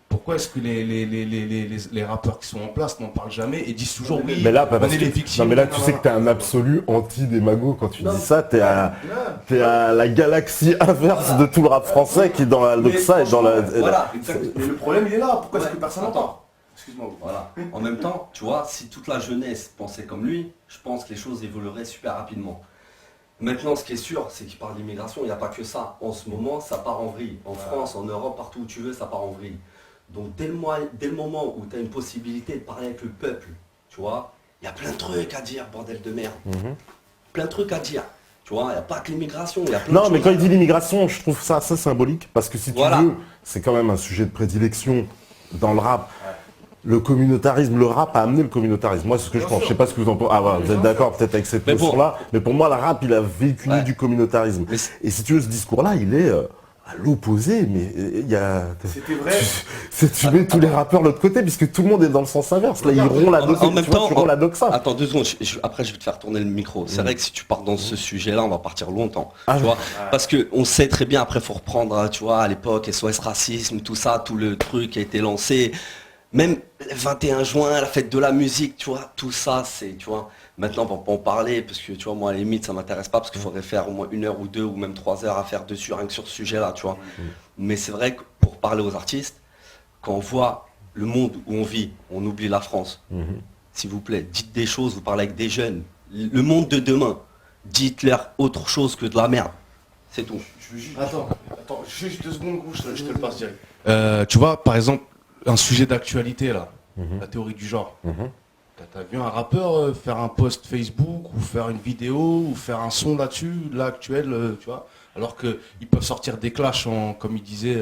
Speaker 6: Pourquoi est-ce que les rappeurs qui sont en place n'en parlent jamais et disent toujours oui,
Speaker 1: mais là,
Speaker 6: on est les victimes.
Speaker 1: Non mais là tu sais que t'es un absolu anti-démago quand tu dis ça, t'es à la galaxie inverse de tout le rap français qui est dans la Loxa et dans la...
Speaker 3: Voilà,
Speaker 5: Mais le problème il est là, pourquoi est-ce que personne n'entend? Excuse-moi.
Speaker 3: Voilà. En même temps, tu vois, si toute la jeunesse pensait comme lui, je pense que les choses évolueraient super rapidement. Maintenant, ce qui est sûr, c'est qu'il parle d'immigration, il n'y a pas que ça. En ce moment, ça part en vrille. En France, en Europe, partout où tu veux, ça part en vrille. Donc dès le moment où tu as une possibilité de parler avec le peuple, tu vois, il y a plein de trucs à dire, bordel de merde. Plein de trucs à dire. Tu vois, il n'y a pas que l'immigration, il y a plein de choses.
Speaker 1: Non mais quand il dit l'immigration, je trouve ça assez symbolique, parce que si tu veux, c'est quand même un sujet de prédilection dans le rap. le communautarisme, le rap a amené le communautarisme. Moi, c'est ce que je pense. Je sais pas ce que vous en pensez. Ah voilà, vous êtes d'accord peut-être avec cette notion-là. Mais pour moi, le rap, il a véhiculé du communautarisme. Et si tu veux, ce discours-là, il est à l'opposé. Mais il y a...
Speaker 2: C'était vrai.
Speaker 1: Tu mets tous les rappeurs de l'autre côté, puisque tout le monde est dans le sens inverse. Là, ils rompt la doxa.
Speaker 3: En même temps,
Speaker 1: tu romps la doxa.
Speaker 3: Attends 2 secondes, après je vais te faire tourner le micro. C'est vrai que si tu pars dans ce sujet-là, on va partir longtemps.
Speaker 1: Ah,
Speaker 3: tu vois, parce que on sait très bien, après faut reprendre, tu vois, à l'époque, SOS Racisme, tout ça, tout le truc a été lancé. Même le 21 juin, la fête de la musique, tu vois, tout ça, c'est, tu vois, maintenant on va pas en parler, parce que, tu vois, moi, à la limite, ça m'intéresse pas, parce qu'il faudrait faire au moins 1 heure ou 2, ou même 3 heures à faire dessus, rien que sur ce sujet-là, tu vois. Mais c'est vrai que pour parler aux artistes, quand on voit le monde où on vit, on oublie la France. S'il vous plaît, dites des choses, vous parlez avec des jeunes. Le monde de demain, dites-leur autre chose que de la merde. C'est tout.
Speaker 5: Attends, juste 2 secondes, gros, je te le passe direct.
Speaker 6: Tu vois, par exemple, un sujet d'actualité là, la théorie du genre. T'as vu un rappeur faire un post Facebook ou faire une vidéo ou faire un son là-dessus, là actuel, tu vois, alors qu'ils peuvent sortir des clashs comme il disait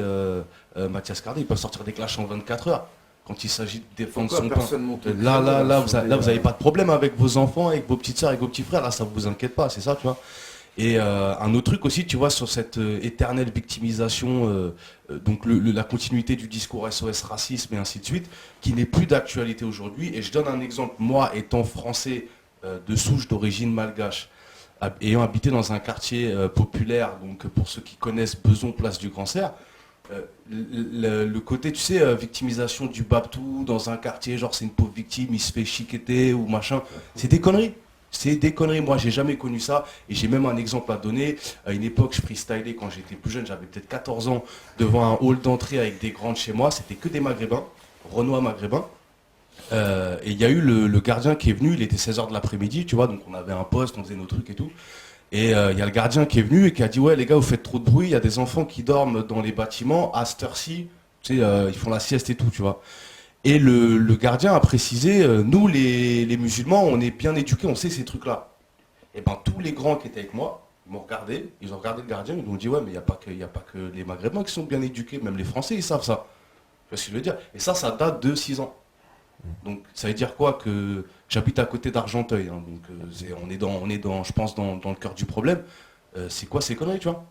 Speaker 6: Mathias Cardé, ils peuvent sortir des clashs en 24 heures quand il s'agit de défendre son pain. Là, vous avez pas de problème avec vos enfants, avec vos petites soeurs, avec vos petits frères, là ça vous inquiète pas, c'est ça, tu vois. Et un autre truc aussi, tu vois, sur cette éternelle victimisation, donc la continuité du discours SOS racisme et ainsi de suite, qui n'est plus d'actualité aujourd'hui. Et je donne un exemple, moi étant français de souche d'origine malgache, ayant habité dans un quartier populaire, donc pour ceux qui connaissent Beson, place du Cancer, le côté, tu sais, victimisation du Babtou dans un quartier, genre c'est une pauvre victime, il se fait chiqueter ou machin, c'est des conneries. C'est des conneries, moi j'ai jamais connu ça et j'ai même un exemple à donner. À une époque je freestylais quand j'étais plus jeune, j'avais peut-être 14 ans, devant un hall d'entrée avec des grandes chez moi, c'était que des maghrébins, renois maghrébins. Et il y a eu le gardien qui est venu, il était 16h de l'après-midi, tu vois, donc on avait un poste, on faisait nos trucs et tout. Et il y a le gardien qui est venu et qui a dit ouais les gars vous faites trop de bruit, il y a des enfants qui dorment dans les bâtiments, à cette heure-ci, tu sais, ils font la sieste et tout, tu vois. Et le gardien a précisé, nous les musulmans, on est bien éduqués, on sait ces trucs-là. Et ben tous les grands qui étaient avec moi, ils m'ont regardé, ils ont regardé le gardien, ils m'ont dit ouais mais il n'y a pas que les Maghrébins qui sont bien éduqués, même les Français ils savent ça. Tu vois ce que je veux dire? Et ça date de 6 ans. Donc ça veut dire quoi? Que j'habite à côté d'Argenteuil, hein, donc on est dans, je pense, dans le cœur du problème. C'est quoi ces conneries, tu vois?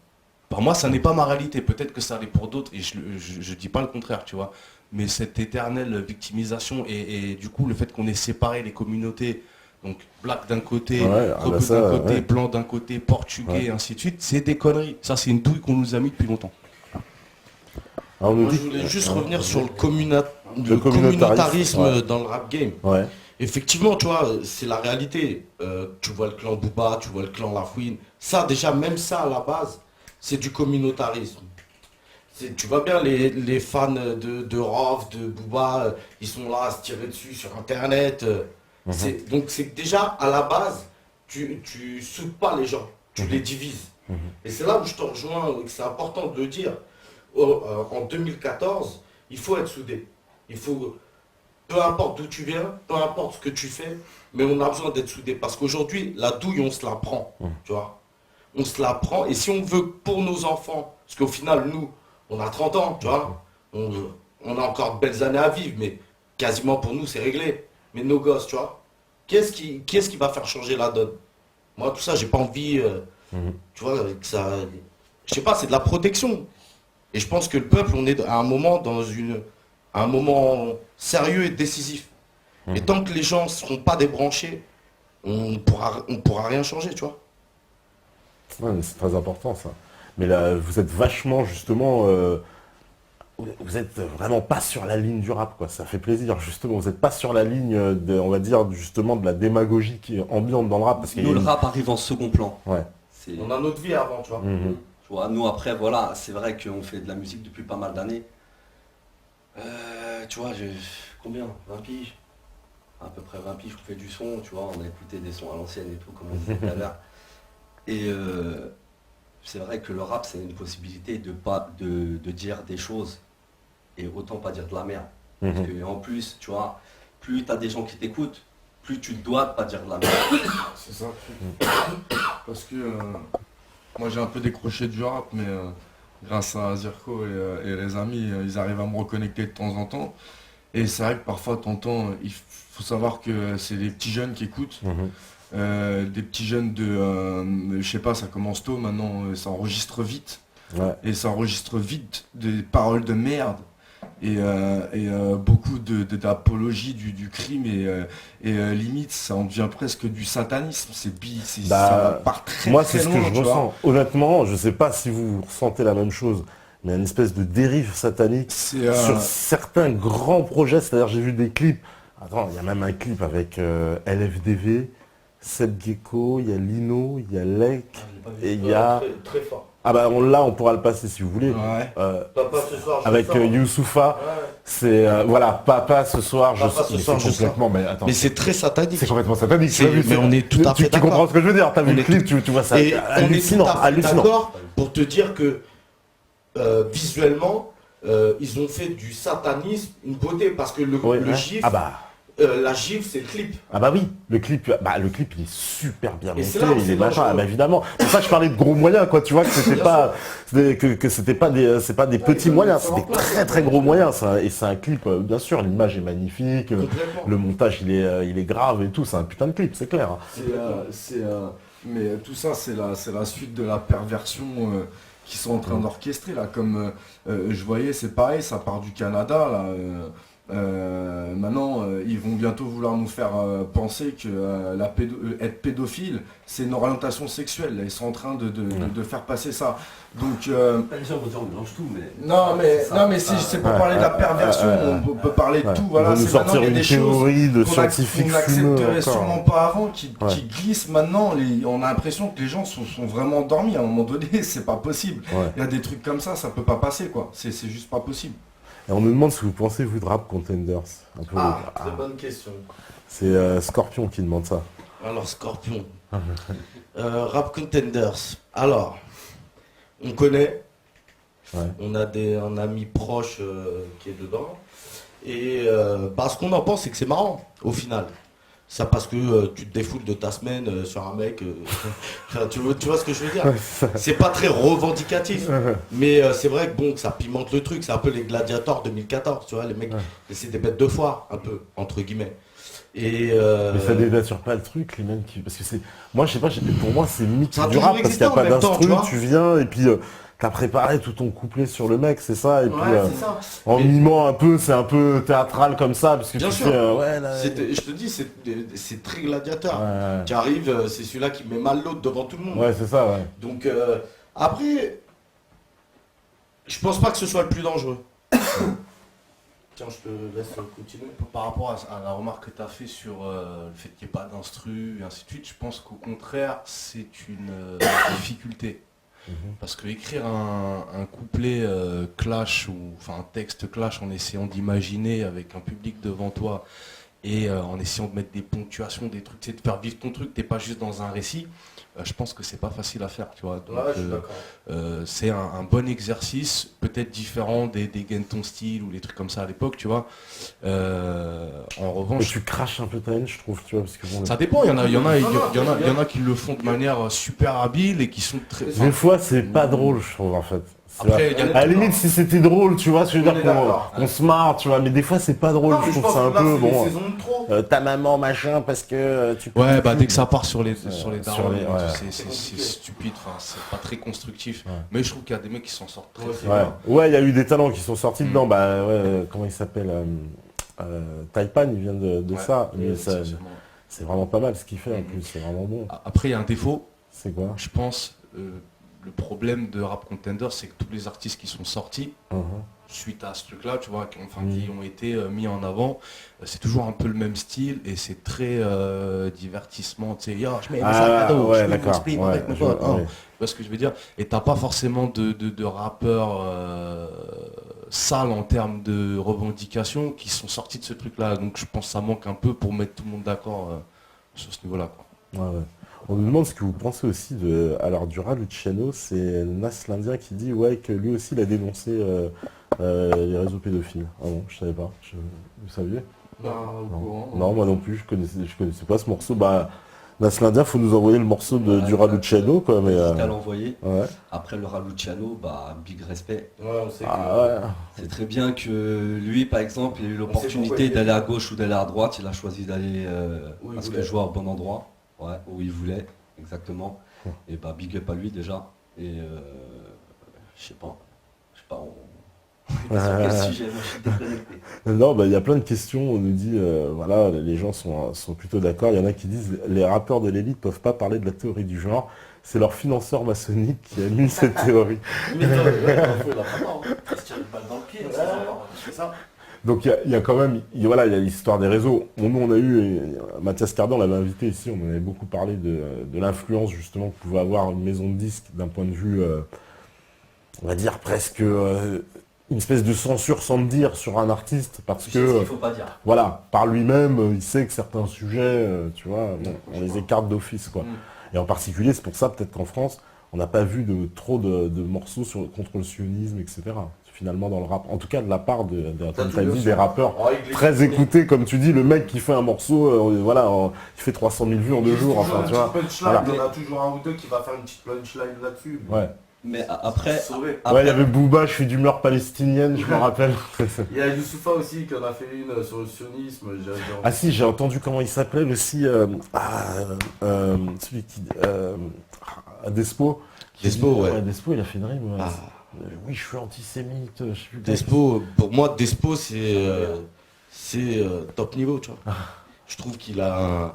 Speaker 6: Pour moi, ça n'est pas ma réalité. Peut-être que ça l'est pour d'autres, et je dis pas le contraire, tu vois. Mais cette éternelle victimisation et du coup le fait qu'on ait séparé les communautés, donc black d'un côté, d'un côté, blanc d'un côté, portugais, et ainsi de suite, c'est des conneries. Ça, c'est une douille qu'on nous a mis depuis longtemps.
Speaker 8: Alors, moi, je voulais juste revenir sur le communautarisme dans le rap game.
Speaker 1: Ouais.
Speaker 8: Effectivement, tu vois, c'est la réalité. Tu vois le clan Booba, tu vois le clan Lafouine. Ça, déjà, même ça, à la base, c'est du communautarisme. Tu vois bien, les fans de Rof, de Booba, ils sont là à se tirer dessus sur Internet. Donc, c'est déjà, à la base, tu soudes pas les gens, tu les divises. Et c'est là où je te rejoins, que c'est important de le dire. En 2014, il faut être soudé. Il faut, peu importe d'où tu viens, peu importe ce que tu fais, mais on a besoin d'être soudé. Parce qu'aujourd'hui, la douille, on se la prend. Tu vois, on se la prend. Et si on veut pour nos enfants, parce qu'au final, nous, on a 30 ans, tu vois, on a encore de belles années à vivre, mais quasiment pour nous, c'est réglé. Mais nos gosses, tu vois, qu'est-ce qui va faire changer la donne? Moi, tout ça, j'ai pas envie, tu vois, que ça... Je sais pas, c'est de la protection. Et je pense que le peuple, on est à un moment un moment sérieux et décisif. Et tant que les gens ne seront pas débranchés, on pourra rien changer, tu vois.
Speaker 1: Ouais, mais c'est très important ça. Mais là, vous êtes vachement justement... vous êtes vraiment pas sur la ligne du rap, quoi. Ça fait plaisir, justement. Vous n'êtes pas sur la ligne, on va dire, justement, de la démagogie qui est ambiante dans le rap. Parce
Speaker 3: Nous, le rap arrive en second plan.
Speaker 1: Ouais.
Speaker 8: On a notre vie avant, tu vois.
Speaker 3: Tu vois, nous, après, voilà, c'est vrai qu'on fait de la musique depuis pas mal d'années. Tu vois, j'ai combien? 20 piges? À peu près 20 piges, on fait du son, tu vois, on a écouté des sons à l'ancienne et tout, comme on disait tout à l'heure. Et c'est vrai que le rap, c'est une possibilité de dire des choses et autant pas dire de la merde. Parce que, en plus, tu vois, plus tu as des gens qui t'écoutent, plus tu dois pas dire de la merde.
Speaker 5: C'est ça. Parce que moi j'ai un peu décroché du rap, mais grâce à Zirko et les amis, ils arrivent à me reconnecter de temps en temps. Et c'est vrai que parfois, t'entends, il faut savoir que c'est des petits jeunes qui écoutent. Des petits jeunes je sais pas, ça commence tôt maintenant, ça enregistre vite.
Speaker 1: Ouais.
Speaker 5: Et ça enregistre vite des paroles de merde. Et beaucoup d'apologie du crime et limite ça en devient presque du satanisme. Ça part très
Speaker 1: moi
Speaker 5: très
Speaker 1: c'est ce que
Speaker 5: loin,
Speaker 1: je
Speaker 5: tu vois.
Speaker 1: ressens. Honnêtement, je sais pas si vous ressentez la même chose, mais une espèce de dérive satanique
Speaker 5: C'est,
Speaker 1: sur certains grands projets. C'est-à-dire j'ai vu des clips. Attends, il y a même un clip avec LFDV, Seb Gecko, il y a Lino, il y a Lek, et il y a...
Speaker 2: Très, très fort.
Speaker 1: Ah bah là on pourra le passer si vous voulez.
Speaker 5: Ouais.
Speaker 2: Papa ce soir, je
Speaker 1: Avec
Speaker 2: sors.
Speaker 1: Youssoufa,
Speaker 2: Ouais.
Speaker 1: c'est voilà, papa ce soir,
Speaker 2: Papa, ce
Speaker 1: mais
Speaker 2: soir,
Speaker 1: c'est
Speaker 2: je sors.
Speaker 1: complètement, mais attends,
Speaker 8: Mais c'est très satanique.
Speaker 1: c'est complètement satanique. tu l'as vu,
Speaker 8: mais on est tout à fait
Speaker 1: tu comprends
Speaker 8: d'accord.
Speaker 1: ce que je veux dire, t'as vu
Speaker 8: On
Speaker 1: le
Speaker 8: est
Speaker 1: clip, tu vois ça,
Speaker 8: Et on est tout
Speaker 1: hallucinant,
Speaker 8: à fait
Speaker 1: hallucinant.
Speaker 8: d'accord pour te dire que visuellement, ils ont fait du satanisme une beauté parce que
Speaker 1: Ouais,
Speaker 8: le
Speaker 1: ouais.
Speaker 8: gif, la gif c'est le clip.
Speaker 1: Ah bah oui, le clip il est super bien
Speaker 8: Et
Speaker 1: monté,
Speaker 8: c'est là où
Speaker 1: il
Speaker 8: c'est
Speaker 1: est machin,
Speaker 8: dangereux.
Speaker 1: ah bah évidemment. C'est pour ça que je parlais de gros moyens, quoi, tu vois, que c'était pas, que c'était pas c'est pas des petits moyens, c'est des très très gros moyens, ça. Et c'est un clip, bien sûr, l'image est magnifique,
Speaker 8: Complètement.
Speaker 1: le montage il est grave et tout, c'est un putain de clip, c'est clair.
Speaker 5: Mais tout ça, c'est la suite de la perversion qu'ils sont en train d'orchestrer là. Comme je voyais, c'est pareil, ça part du Canada là. Maintenant, ils vont bientôt vouloir nous faire penser que être pédophile, c'est une orientation sexuelle. Là, ils sont en train de faire passer ça. Donc,
Speaker 3: Les gens vont dire on mélange tout, mais...
Speaker 5: non, mais c'est pour parler de la perversion. On peut parler de tout. Voilà,
Speaker 1: Ils vont nous
Speaker 5: c'est maintenant
Speaker 1: sortir
Speaker 5: il y a
Speaker 1: une
Speaker 5: des choses
Speaker 1: théorie de
Speaker 5: qu'on
Speaker 1: scientifique fumeux
Speaker 5: n'accepterait
Speaker 1: encore.
Speaker 5: sûrement pas avant, qui
Speaker 1: Ouais.
Speaker 5: glissent maintenant. On a l'impression que les gens sont vraiment endormis à un moment donné. C'est pas possible.
Speaker 1: Ouais.
Speaker 5: Il y a des trucs comme ça peut pas passer quoi. C'est juste pas possible.
Speaker 1: Et on me demande ce que vous pensez, vous, de Rap Contenders. Un peu,
Speaker 2: Très bonne question.
Speaker 1: c'est Scorpion qui demande ça.
Speaker 8: Alors Scorpion, Rap Contenders. Alors, on connaît,
Speaker 1: Ouais.
Speaker 8: on a un ami proche qui est dedans. Et ce qu'on en pense, c'est que c'est marrant au final. Ça parce que tu te défoules de ta semaine sur un mec. Enfin, tu vois ce que je veux dire? C'est pas très revendicatif. Mais c'est vrai que bon, ça pimente le truc. C'est un peu les Gladiators 2014. Tu vois, les mecs, c'est des bêtes de foire, un peu, entre guillemets. Et
Speaker 1: Mais ça dénature pas le truc, les mêmes qui... Parce que c'est... Moi, je sais pas, pour moi, c'est mythe
Speaker 8: Ça a
Speaker 1: du
Speaker 8: toujours
Speaker 1: rap, parce qu'il n'y a
Speaker 8: existé
Speaker 1: pas
Speaker 8: en même temps,
Speaker 1: d'instru,
Speaker 8: tu vois.
Speaker 1: tu viens, et puis t'as préparé tout ton couplet sur le mec, c'est ça, et puis
Speaker 8: c'est ça.
Speaker 1: en
Speaker 8: Mais-
Speaker 1: mimant un peu, c'est un peu théâtral comme ça, parce que
Speaker 8: Bien
Speaker 1: tu
Speaker 8: sûr.
Speaker 1: fais... ouais, là...
Speaker 8: Je te dis, c'est très gladiateur.
Speaker 1: Ouais,
Speaker 8: Qui arrive, c'est celui-là qui met mal l'autre devant tout le monde.
Speaker 1: ouais, c'est ça, ouais.
Speaker 8: Donc après, je pense pas que ce soit le plus dangereux. Tiens, je te laisse continuer.
Speaker 6: Par rapport à la remarque que tu as fait sur le fait qu'il n'y ait pas d'instru et ainsi de suite, je pense qu'au contraire, c'est une difficulté. Parce que écrire un couplet clash, ou enfin un texte clash en essayant d'imaginer avec un public devant toi et en essayant de mettre des ponctuations, des trucs, c'est de faire vivre ton truc, t'es pas juste dans un récit, je pense que c'est pas facile à faire, tu vois. Donc,
Speaker 2: Ouais, je suis d'accord.
Speaker 6: c'est un bon exercice, peut-être différent des Gain ton style ou les trucs comme ça à l'époque, tu vois. En
Speaker 1: Et
Speaker 6: revanche,
Speaker 1: tu craches un peu ta haine, je trouve, tu vois, parce que bon...
Speaker 6: ça dépend, il y en a qui le font de manière super habile et qui sont très...
Speaker 1: Des fois, c'est pas drôle, je trouve, en fait. C'est
Speaker 6: Après,
Speaker 1: vrai.
Speaker 6: il y a-
Speaker 1: À la limite, si c'était drôle, tu vois, ce que je veux
Speaker 2: On
Speaker 1: dire,
Speaker 2: est d'accord.
Speaker 1: qu'on se marre, tu vois, mais des fois, c'est pas drôle,
Speaker 2: Non, mais
Speaker 1: je trouve que c'est
Speaker 2: pense
Speaker 1: un
Speaker 2: que là,
Speaker 1: peu,
Speaker 2: c'est des
Speaker 1: bon...
Speaker 2: saisons de trop.
Speaker 1: Ta maman, machin, parce que tu...
Speaker 6: Ouais, bah dès que ça part sur les
Speaker 1: sur
Speaker 6: darons,
Speaker 1: les- ouais.
Speaker 6: c'est stupide, enfin c'est pas très constructif.
Speaker 1: Ouais.
Speaker 6: Mais je trouve qu'il y a des mecs qui s'en sortent très très
Speaker 1: Ouais,
Speaker 6: bien.
Speaker 1: ouais, il y a eu des talents qui sont sortis dedans. Bah ouais, comment il s'appelle Taipan, il vient de
Speaker 6: Ouais,
Speaker 1: ça. Mais ça,
Speaker 6: essentiellement.
Speaker 1: c'est vraiment pas mal ce qu'il fait en plus, c'est vraiment bon.
Speaker 6: Après, il y a un défaut,
Speaker 1: C'est quoi
Speaker 6: je pense, le problème de Rap Contender, c'est que tous les artistes qui sont sortis, suite à ce truc-là, tu vois, qui ont été mis en avant, c'est toujours un peu le même style et c'est très divertissement, tu sais, yo, je mets mon sac à dos,
Speaker 1: ouais,
Speaker 6: je mets mon
Speaker 1: d'accord.
Speaker 6: split
Speaker 1: Ouais,
Speaker 6: avec mon
Speaker 1: je-
Speaker 6: pote, hein.
Speaker 1: ouais.
Speaker 6: Tu vois ce que je veux dire? Et t'as pas forcément de rappeurs sales en termes de revendications qui sont sortis de ce truc-là. Donc je pense que ça manque un peu pour mettre tout le monde d'accord sur ce niveau-là, quoi.
Speaker 1: Ouais, ouais. On nous demande ce que vous pensez aussi de... Alors, du rat Luciano, c'est Nas l'Indien qui dit ouais, que lui aussi, il a dénoncé les réseaux pédophiles. Ah non, je savais pas. Vous saviez? Non, moi non plus, je connaissais pas ce morceau. Bah, Naslindia, faut nous envoyer le morceau du Raluciano, quoi. Mais,
Speaker 3: à l'envoyer.
Speaker 1: ouais.
Speaker 3: Après le Raluciano, bah, big respect.
Speaker 2: Ouais, on sait
Speaker 3: C'est très bien que lui, par exemple, il a eu
Speaker 2: pourquoi
Speaker 3: l'opportunité
Speaker 2: il est-
Speaker 3: d'aller à gauche ou d'aller à droite. Il a choisi d'aller
Speaker 2: Où il
Speaker 3: parce
Speaker 2: voulait.
Speaker 3: qu'il jouait au bon endroit, ouais, où il voulait, exactement. Et bah, big up à lui déjà. Et je sais pas, on est pas sur quel sujet, moi je suis déconnecté.
Speaker 1: Non, bah, il y a plein de questions. On nous dit, voilà, les gens sont plutôt d'accord. Il y en a qui disent, les rappeurs de l'élite peuvent pas parler de la théorie du genre. C'est leur financeur maçonnique qui a mis cette théorie.
Speaker 2: Mais non, il a pas tort. Il se tire une balle dans le pied, c'est ça.
Speaker 1: Donc il y a quand même, voilà, il y a l'histoire des réseaux. Nous, on a eu, Mathias Cardan l'avait invité ici, on en avait beaucoup parlé de l'influence justement que pouvait avoir une maison de disques d'un point de vue, on va dire presque une espèce de censure sans le dire sur un artiste parce
Speaker 3: Tu sais ce
Speaker 1: que,
Speaker 3: qu'il faut pas dire.
Speaker 1: voilà, par lui-même, il sait que certains sujets, tu vois, bon, on les écarte d'office, quoi. Et en particulier, c'est pour ça peut-être qu'en France, on n'a pas vu trop de morceaux contre le sionisme, etc. Finalement dans le rap, en tout cas de la part comme t'as dit, des rappeurs très écoutés, comme tu dis, le mec qui fait un morceau, voilà, il fait 300 000 vues en 2 jours, enfin tu vois. Voilà.
Speaker 2: Il y en a toujours un ou deux qui va faire une petite punchline là-dessus.
Speaker 1: Ouais.
Speaker 3: Mais après,
Speaker 2: Sauvé.
Speaker 1: Ouais, il y avait Booba, je suis d'humeur palestinienne, je me rappelle.
Speaker 2: Il y a Youssoufa aussi qui en a fait une sur le sionisme.
Speaker 1: Ah si, j'ai entendu comment il s'appelait aussi, celui qui... Despo.
Speaker 8: Despo, ouais.
Speaker 1: Despo, il a fait une rime.
Speaker 8: Ah.
Speaker 1: Oui, je suis antisémite, je sais plus.
Speaker 8: Despo, pour moi, Despo, c'est top niveau, tu vois. Je trouve qu'il a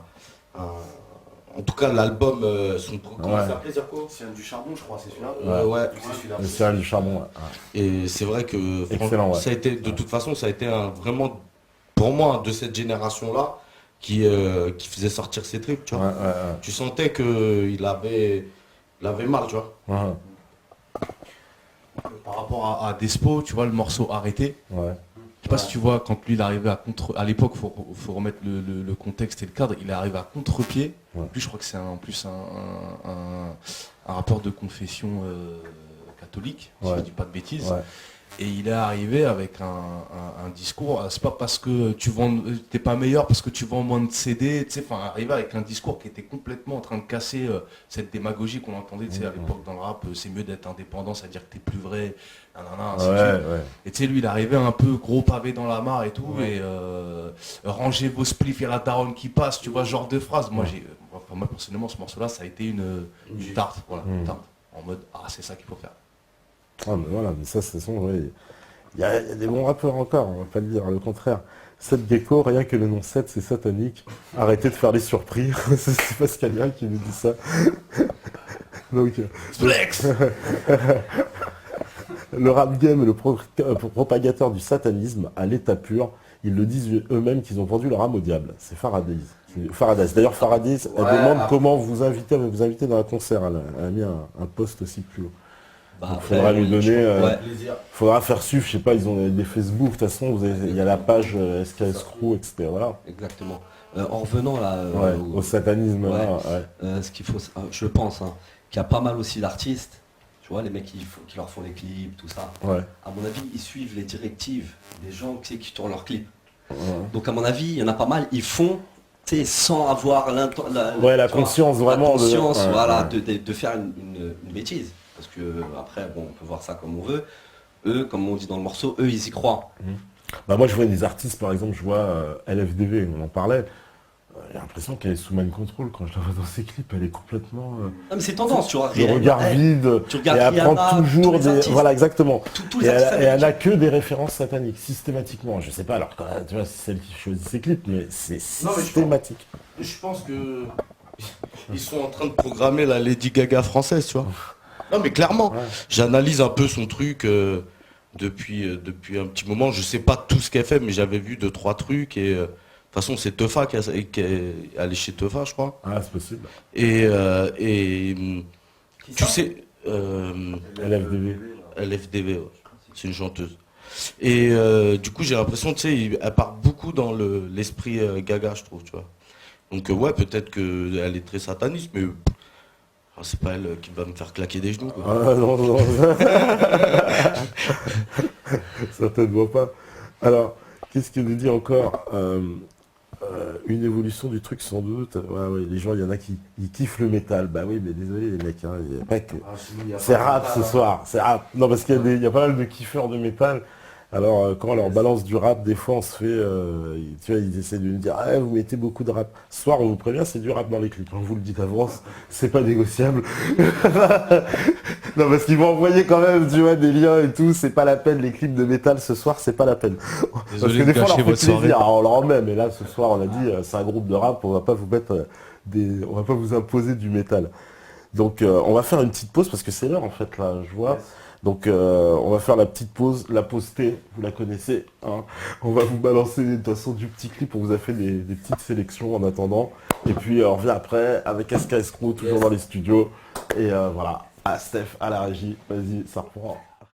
Speaker 8: en tout cas, l'album, son
Speaker 2: Comment ça s'appelait, Zirko? C'est du charbon, je crois, c'est celui-là.
Speaker 8: ouais.
Speaker 2: C'est celui-là.
Speaker 1: C'est un du charbon, ouais.
Speaker 8: Et c'est vrai que
Speaker 1: Excellent, ouais.
Speaker 8: ça a été, de toute façon, ça a été vraiment, pour moi, de cette génération-là, qui faisait sortir ses tripes, tu vois.
Speaker 1: Ouais.
Speaker 8: Tu sentais qu'il avait mal, tu vois.
Speaker 1: Ouais.
Speaker 6: Par rapport à Despo, tu vois, le morceau Arrêté.
Speaker 1: Ouais.
Speaker 6: Je sais pas si tu vois, quand lui il arrivait à l'époque, faut remettre le contexte et le cadre, il est arrivé à contre-pied.
Speaker 1: Ouais.
Speaker 6: En plus, je crois que c'est un rappeur de confession catholique, si
Speaker 1: Ouais.
Speaker 6: je dis pas de bêtises.
Speaker 1: Ouais.
Speaker 6: Et il est arrivé avec un discours, c'est pas parce que t'es pas meilleur parce que tu vends moins de CD, tu sais, enfin, arrivé avec un discours qui était complètement en train de casser cette démagogie qu'on entendait, tu sais, à l'époque dans le rap, c'est mieux d'être indépendant, c'est-à-dire que t'es plus vrai, nanana, ainsi de suite.
Speaker 1: Ouais.
Speaker 6: Et tu sais, lui, il arrivait un peu gros pavé dans la mare et tout, et rangez vos spliffs et la daronne qui passe, tu vois, ce genre de phrase. Moi, moi personnellement, ce morceau-là, ça a été une tarte, voilà, une tarte, en mode, c'est ça qu'il faut faire.
Speaker 1: Ah mais voilà, mais ça, c'est son, ouais. Il y a des bons rappeurs encore, on va pas le dire, le contraire. Seth Gecko, rien que le nom 7, c'est satanique. Arrêtez de faire les surpris. C'est Pascalien qui nous dit ça. Donc,
Speaker 6: Flex.
Speaker 1: le rap game est le propagateur du satanisme à l'état pur. Ils le disent eux-mêmes qu'ils ont vendu leur âme au diable. C'est Faraday. D'ailleurs, Faraday, elle demande comment vous inviter dans un concert. Elle a mis un post aussi plus haut.
Speaker 3: bah,
Speaker 1: Il
Speaker 3: après,
Speaker 1: faudra lui donner,
Speaker 2: Plaisir.
Speaker 1: faudra faire suivre, je sais pas, ils ont des Facebook, de toute façon, il y a la page SKS Crew, etc. Voilà.
Speaker 3: exactement. En revenant là,
Speaker 1: Au satanisme,
Speaker 3: ouais.
Speaker 1: là, ouais.
Speaker 3: Ce qu'il faut, je pense, qu'il y a pas mal aussi d'artistes, tu vois, les mecs qui leur font les clips, tout ça.
Speaker 1: Ouais.
Speaker 3: À mon avis, ils suivent les directives des gens qui tournent leurs clips.
Speaker 1: Ouais.
Speaker 3: Donc à mon avis, il y en a pas mal, ils font, tu sais, sans avoir
Speaker 1: La
Speaker 3: tu vois,
Speaker 1: conscience vraiment.
Speaker 3: la conscience,
Speaker 1: ouais,
Speaker 3: voilà,
Speaker 1: ouais.
Speaker 3: de faire une bêtise. Parce que après, bon, on peut voir ça comme on veut. Eux, comme on dit dans le morceau, eux, ils y croient.
Speaker 1: Bah, moi, je vois des artistes, par exemple, je vois LFDV, on en parlait. J'ai l'impression qu'elle est sous mind control quand je la vois dans ses clips, elle est complètement.
Speaker 3: Non, mais c'est tendance, tu vois.
Speaker 1: Le regard vide,
Speaker 3: tu
Speaker 1: et
Speaker 3: regardes
Speaker 1: elle prend
Speaker 3: Rihanna,
Speaker 1: toujours
Speaker 3: tous les
Speaker 1: des.
Speaker 3: artistes.
Speaker 1: Voilà, exactement.
Speaker 3: Tous
Speaker 1: Et
Speaker 3: les artistes
Speaker 1: elle n'a
Speaker 3: américains.
Speaker 1: que des références sataniques, systématiquement. Je sais pas, alors, tu vois, c'est celle qui choisit ses clips, mais c'est
Speaker 8: Non, mais je
Speaker 1: systématique.
Speaker 8: Je pense que ils sont en train de programmer la Lady Gaga française, tu vois. Non mais clairement,
Speaker 1: Ouais.
Speaker 8: j'analyse un peu son truc depuis un petit moment. Je sais pas tout ce qu'elle fait, mais j'avais vu 2-3 trucs et de toute façon c'est Teufa qui est allé chez Teufa, je crois.
Speaker 1: Ah, c'est possible.
Speaker 8: Et tu sais,
Speaker 1: LFDV.
Speaker 8: LFDV, ouais. C'est une chanteuse. Et du coup j'ai l'impression, tu sais, elle part beaucoup dans l'esprit Gaga, je trouve, tu vois. Donc ouais, peut-être qu'elle est très sataniste, mais c'est pas elle qui va me faire claquer des genoux, quoi.
Speaker 1: Ah, non. Certainement pas. Alors, qu'est-ce qu'il nous dit encore Une évolution du truc sans doute. Ouais, les gens, il y en a qui ils kiffent le métal. Bah oui, mais désolé les mecs, hein, y a pas que... C'est rap ce soir, c'est rap. Non, parce qu'il y a pas mal de kiffeurs de métal. Alors quand on leur balance du rap, des fois on se fait, tu vois, ils essaient de nous dire, ah, vous mettez beaucoup de rap. Ce soir, on vous prévient, c'est du rap dans les clips. On vous le dit d'avance, c'est pas négociable. Non, parce qu'ils vont envoyer quand même, tu vois, des liens et tout. C'est pas la peine, les clips de métal ce soir, c'est pas la peine.
Speaker 6: Désolé
Speaker 1: parce que des
Speaker 6: de
Speaker 1: fois, on leur
Speaker 6: gâcher
Speaker 1: fait
Speaker 6: votre soirée.
Speaker 1: plaisir, on leur en met. Mais là, ce soir, on a dit, c'est un groupe de rap, on va pas vous mettre on va pas vous imposer du métal. Donc, on va faire une petite pause parce que c'est l'heure en fait là, je vois. Donc on va faire la petite pause, la pause T, vous la connaissez. Hein. On va vous balancer de toute façon du petit clip, on vous a fait des petites sélections en attendant. Et puis on revient après avec SK Escrow, toujours dans les studios. Et voilà, Steph à la régie, vas-y, ça reprend.